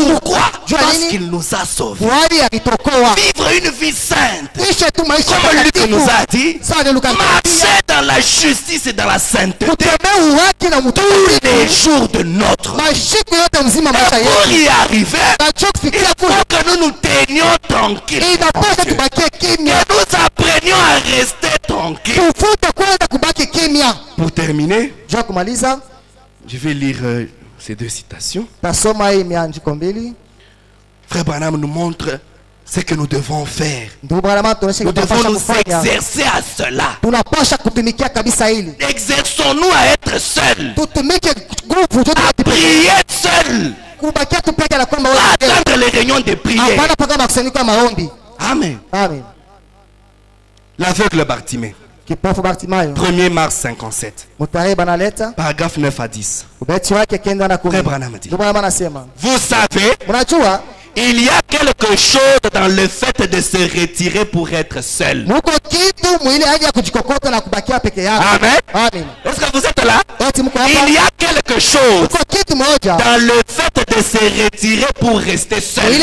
Pourquoi? Parce qu'il nous a sauvés. Vivre une vie sainte. Comme Luc nous a dit, marcher dans la justice et dans la sainteté tous les jours de notre vie. Et pour y arriver, il faut que nous nous tenions tranquilles. Que nous apprenions à rester tranquilles. Pour terminer, je vais lire ces deux citations. Frère Branham nous montre ce que nous devons faire. Nous devons nous exercer à cela. Exerçons-nous à être seuls, à prier seuls, à attendre les réunions de prière. Amen. L'aveugle Bartimée, 1er mars 57, paragraphe 9 à 10. Frère Branham dit, vous savez, il y a quelque chose dans le fait de se retirer pour être seul. Amen. Est-ce que vous êtes là? Il y a quelque chose dans le fait de se retirer pour rester seul.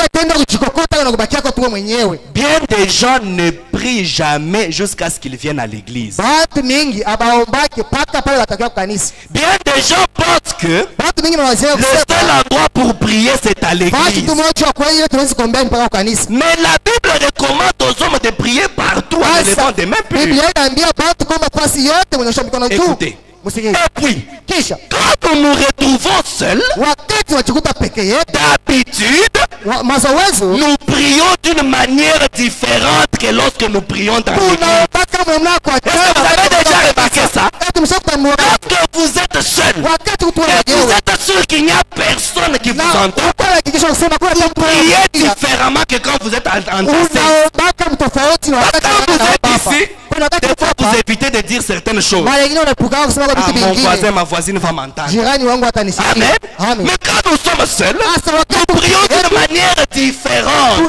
Bien des gens ne prient jamais jusqu'à ce qu'ils viennent à l'église. Bien des gens pensent que le seul endroit pour prier c'est à l'église. Mais la Bible recommande aux hommes de prier partout en élevant des mains pures. Écoutez. Et puis, quand nous nous retrouvons seuls, d'habitude, nous prions d'une manière différente que lorsque nous prions dans l'église. Est-ce que vous avez déjà remarqué ça? Lorsque vous êtes seul, et vous êtes sûr qu'il n'y a personne qui vous entend, vous priez différemment que quand vous êtes entassé. Quand vous êtes ici, des fois vous évitez de dire certaines choses. Mon voisin, ma voisine va m'entendre. Amen. Mais quand nous sommes seuls, nous prions d'une manière différente.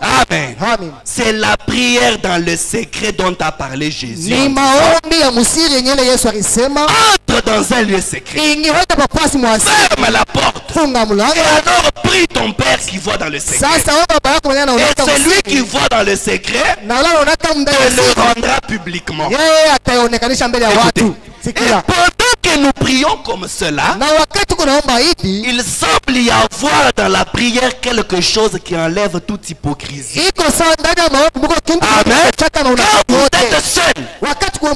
Amen. C'est la prière dans le secret dont a parlé Jésus. Entre entre dans un lieu secret. Ferme la porte. Et alors prie ton Père qui voit dans le secret. Et celui qui voit dans le secret te le rendra publiquement. Écoutez, et pendant que nous prions comme cela, il semble y avoir dans la prière quelque chose qui enlève toute hypocrisie. Amen. Quand vous êtes seul, vous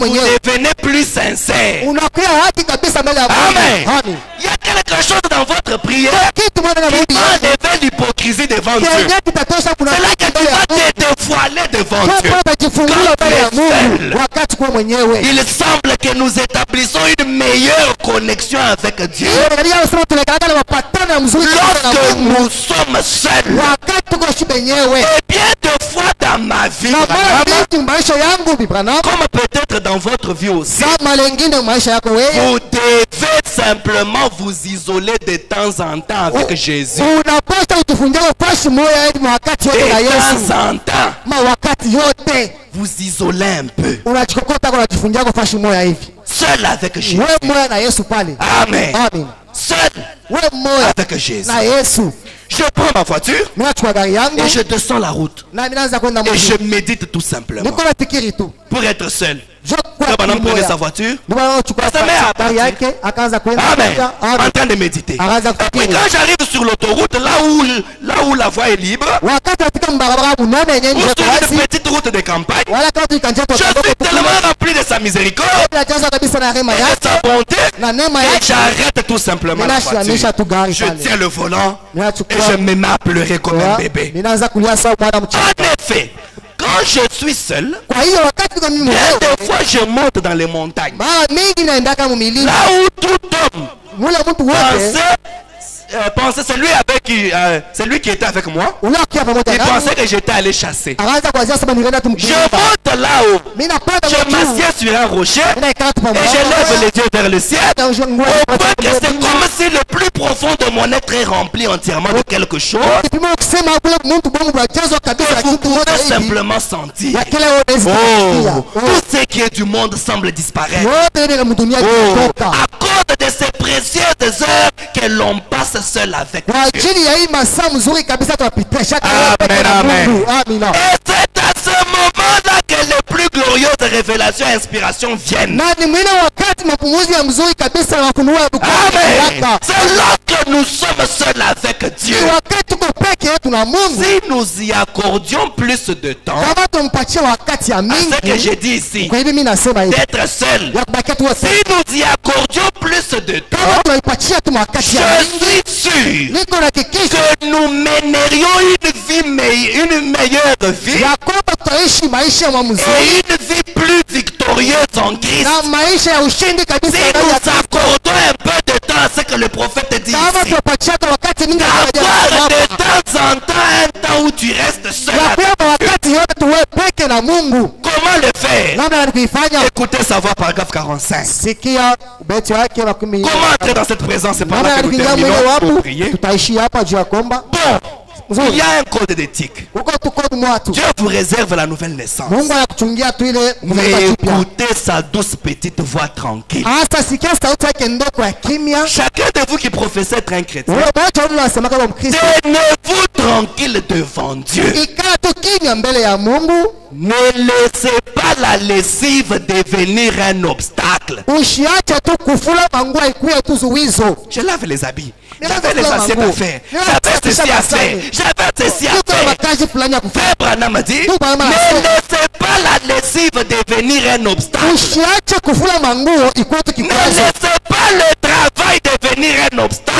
devenez plus sincère. Amen. Il y a quelque chose dans votre prière qui enlève l'hypocrisie devant Dieu. C'est là que tu vas te dévoiler devant Dieu. Quand tu es seul, il semble que nous établissons une meilleure connexion avec Dieu lorsque nous sommes seuls. Et bien de fois dans ma vie, comme peut-être dans votre vie aussi, vous devez simplement vous isoler de temps en temps avec Jésus. De temps en temps, vous isolez un peu. Seul avec Jésus. Amen. Seul avec Jésus. Je prends ma voiture et je descends la route. Et je médite tout simplement. Pour être seul. Le bonhomme prenait sa voiture. Amen. En train de méditer. Et puis quand j'arrive sur l'autoroute, là où la voie est libre, ou sur une petite route de campagne, je suis tellement rempli de sa miséricorde et de sa bonté et j'arrête tout simplement la voiture. Je tiens le volant et je me mets à pleurer comme un bébé. En effet, quand je suis seul, bien des fois je monte dans les montagnes. Là où tout homme pensait celui qui était avec moi, il pensait que j'étais allé chasser. Je monte là-haut, je m'assieds sur un rocher et je lève les yeux vers le ciel au point que c'est comme si le plus profond de mon être est rempli entièrement de quelque chose. Et vous pouvez simplement sentir tout ce qui est du monde semble disparaître à cause de ces précieuses heures que l'on passe seul avec Dieu. Amen, amen. Et c'est à ce moment-là que les plus glorieuses révélations et inspirations viennent. Amen. C'est là que nous sommes seuls avec Dieu. Si nous y accordions plus de temps à ce que j'ai dit ici, d'être seul, si nous y accordions plus de temps, je suis sûr que nous mènerions une meilleure vie et une vie plus victorieuse en Christ. Si nous accordons un peu de temps à ce que le prophète dit ici, d'avoir de temps en temps un temps où tu restes seul avec Dieu. Comment le faire? Écoutez sa voix, paragraphe 45. Comment entrer dans cette présence? C'est par là que nous terminons pour prier. Bon, il y a un code d'éthique. Dieu vous réserve la nouvelle naissance. Mais écoutez sa douce petite voix tranquille. Chacun de vous qui professe être un chrétien, tenez-vous tranquille devant Dieu. Ne laissez pas la lessive devenir un obstacle. Je lave les habits. J'avais les assiettes à faire. J'avais ceci à faire. J'avais ceci à faire. Frère Branham m'a dit, ne laissez pas la lessive devenir un obstacle. Ne laissez pas le travail devenir un obstacle.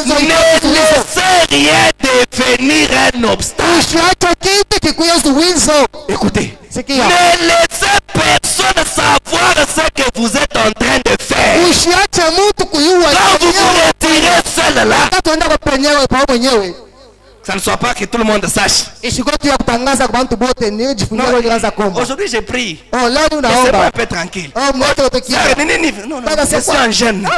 Ne laissez rien devenir un obstacle. Écoutez, ne laissez personne savoir ce que vous êtes en train de faire. Quand vous vous retirez seul là, ça ne soit pas que tout le monde sache. Aujourd'hui j'ai pris. Laissez-moi un peu tranquille. Non, je suis un jeune.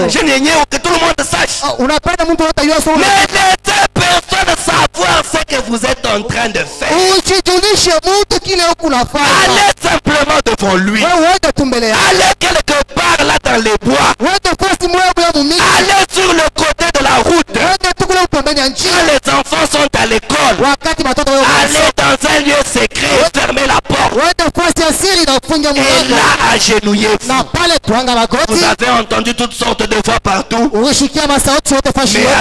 Jeune que tout le monde sache. Ne laissez personne savoir voir ce que vous êtes en train de faire. Allez simplement devant lui. Allez quelque part là dans les bois. Allez sur le côté de la route. Quand les enfants sont à l'école, allez dans un lieu secret, fermez la porte. Et là, agenouillez-vous. Vous avez entendu toutes sortes de voix partout. Mais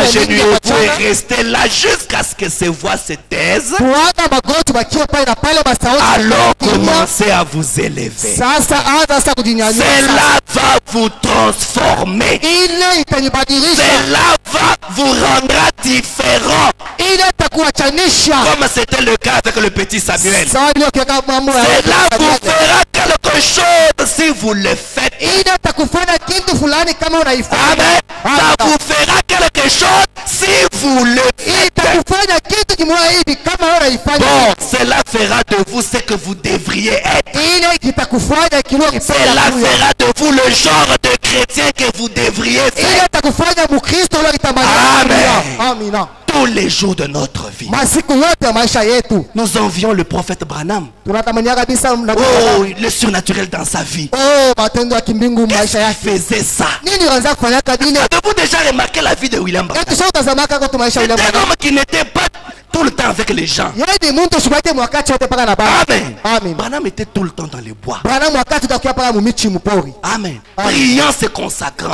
agenouillez-vous et restez là jusqu'à ce que ces voix se taisent. Alors commencez à vous élever. Cela va vous transformer. Cela va vous rendre différent. Comme c'était le cas avec le petit Samuel. Cela vous fera quelque chose si vous le faites. Amen. Ça vous fera quelque chose si vous le faites. Bon, cela fera de vous ce que vous devriez être. Cela fera de vous le genre de chrétien que vous devriez être. Amen. Tous les jours de notre vie, nous envions le prophète Branham. Oh, le surnaturel dans sa vie. Qu'est-ce qu'il faisait ça? Avez-vous déjà remarqué la vie de William Branham? C'est un homme qui n'était pas tout le temps avec les gens. Amen. Branham était tout le temps dans les bois. Amen. Priant, se consacrant.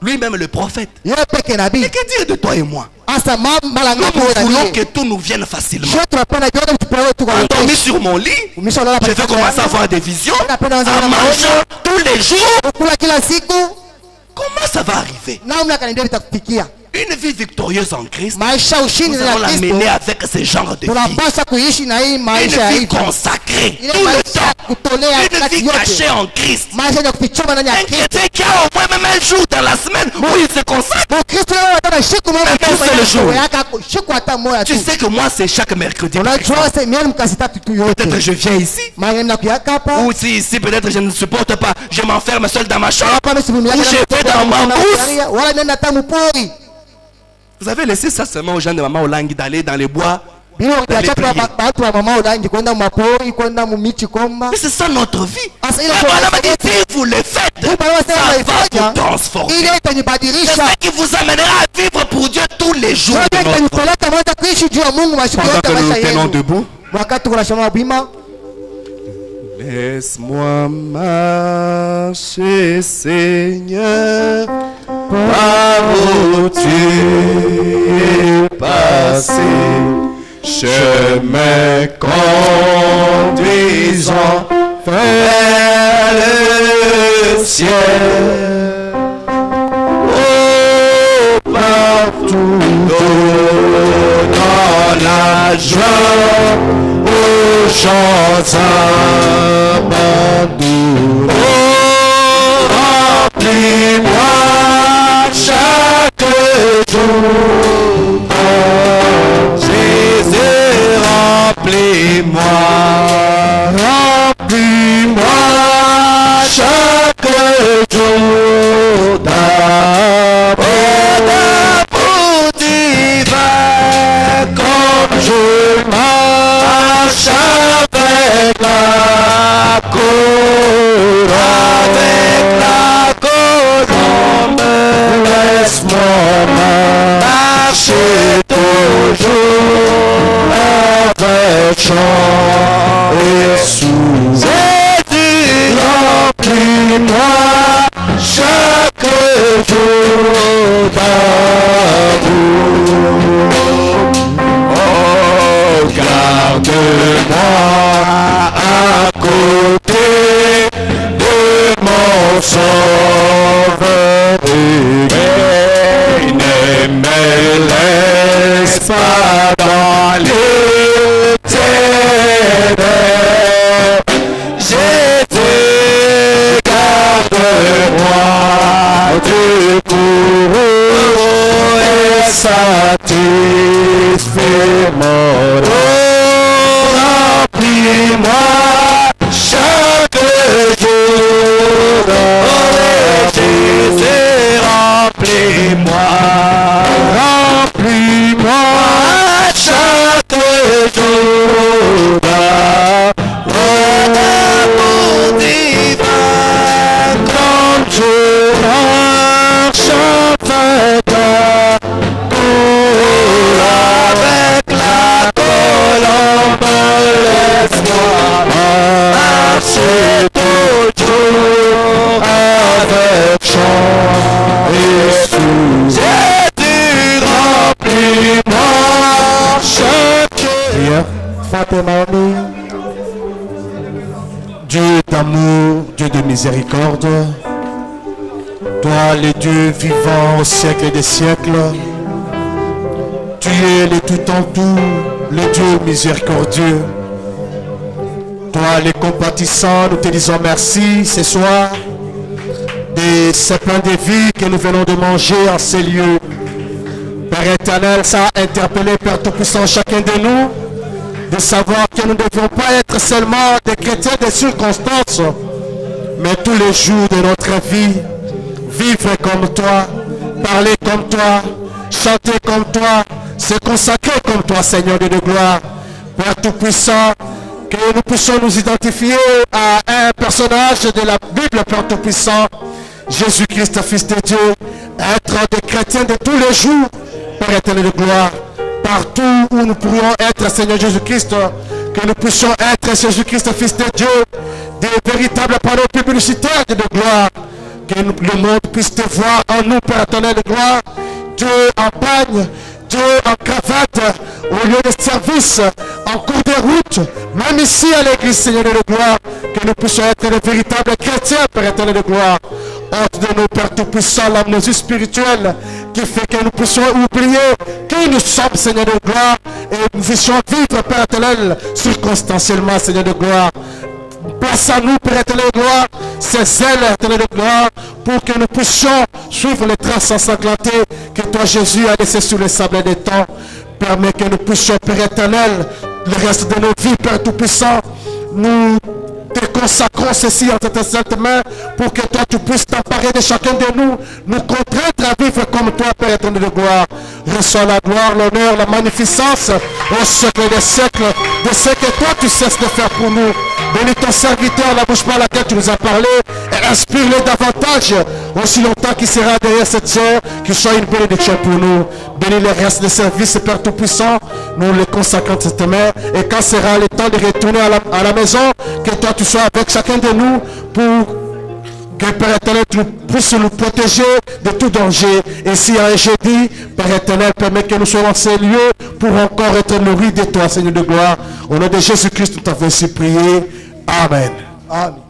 Lui-même le prophète. Et que dire de toi et moi? Nous voulons que tout nous vienne facilement. Endormi sur mon lit, je vais commencer à avoir des visions en mangeant tous les jours. Comment ça va arriver? Une vie victorieuse en Christ, nous allons la mener avec ce genre de vie. Une vie consacrée tout le temps. Une vie cachée en Christ. Un chrétien qui a au moins même un jour dans la semaine où il se consacre. Un seul jour. Tu sais que moi c'est chaque mercredi. Peut-être je viens ici. Ou si ici peut-être je ne supporte pas, je m'enferme seul dans ma chambre. Ou je vais dans ma brousse. Vous avez laissé ça seulement aux gens de Maman Olangi d'aller dans les bois. Mais c'est ça notre vie. Et voilà, dit, si vous le faites, ça va vous transformer. C'est ça qui vous amènera à vivre pour Dieu tous les jours de notre vie. Pendant que nous tenons debout, laisse-moi marcher, Seigneur, par où tu es passé, chemin conduisant vers le ciel. Oh, partout dans la joie, aux chants abandonnés. Oh, remplis-moi chaque jour. Jésus, remplis-moi. Remplis-moi chaque jour d'amour divin, comme je marche avec la colombe, laisse-moi marcher toujours avec chant et sous. Jésus, remplis-moi chaque jour d'amour. Oh, garde-moi à côté de mon sauveur. Et ne me laisse pas dans les ténèbres. Jésus, garde-moi du courroux et satisfais mon remplis Dieu d'amour, Dieu de miséricorde, toi le Dieu vivant au siècle des siècles, tu es le tout en tout, le Dieu miséricordieux. Toi le compatissant, nous te disons merci ce soir de ce pain de vie que nous venons de manger en ces lieux. Père éternel, ça a interpellé Père Tout-Puissant chacun de nous, de savoir que nous ne devons pas être seulement des chrétiens de circonstances, mais tous les jours de notre vie, vivre comme toi, parler comme toi, chanter comme toi, se consacrer comme toi, Seigneur de gloire. Père Tout-Puissant, que nous puissions nous identifier à un personnage de la Bible, Père Tout-Puissant, Jésus-Christ, Fils de Dieu, être des chrétiens de tous les jours, Père éternel de gloire. Partout où nous pourrions être, Seigneur Jésus-Christ, que nous puissions être, Jésus-Christ, Fils de Dieu, des véritables panneaux publicitaires de gloire, que le monde puisse te voir en nous, Père éternel de gloire, Dieu en bagne, Dieu en cravate, au lieu de service, en cours de route, même ici à l'église, Seigneur de gloire, que nous puissions être de véritables chrétiens, Père éternel de gloire. Ôte de nous, Père Tout-Puissant, l'amnésie spirituelle qui fait que nous puissions oublier qui nous sommes, Seigneur de gloire, et nous puissions vivre, Père éternel, circonstanciellement, Seigneur de gloire. Place à nous, Père éternel de gloire, ces ailes, éternel de gloire, pour que nous puissions suivre les traces ensanglantés que toi, Jésus, a laissées sur les sables des temps. Permets que nous puissions, Père éternel, le reste de nos vies, Père Tout-Puissant, nous te consacrons ceci en ta sainte main pour que toi tu puisses t'emparer de chacun de nous, nous contraindre à vivre comme toi, Père éternel de gloire. Reçois la gloire, l'honneur, la magnificence au siècle des siècles de ce que toi tu cesses de faire pour nous. Bénis ton serviteur, la bouche par laquelle tu nous as parlé, et inspire-le davantage aussi longtemps qu'il sera derrière cette sœur, qu'il soit une bénédiction pour nous. Bénis le reste des services, Père Tout-Puissant, nous les consacrons de cette main, et quand sera le temps de retourner à la maison, que toi tu sois avec chacun de nous pour que Père éternel, tu puisses nous protéger de tout danger. Et si un jeudi, Père éternel, permet que nous soyons en ces lieux pour encore être nourris de toi, Seigneur de gloire. Au nom de Jésus-Christ, nous t'avons ainsi prié. Amen. Amen.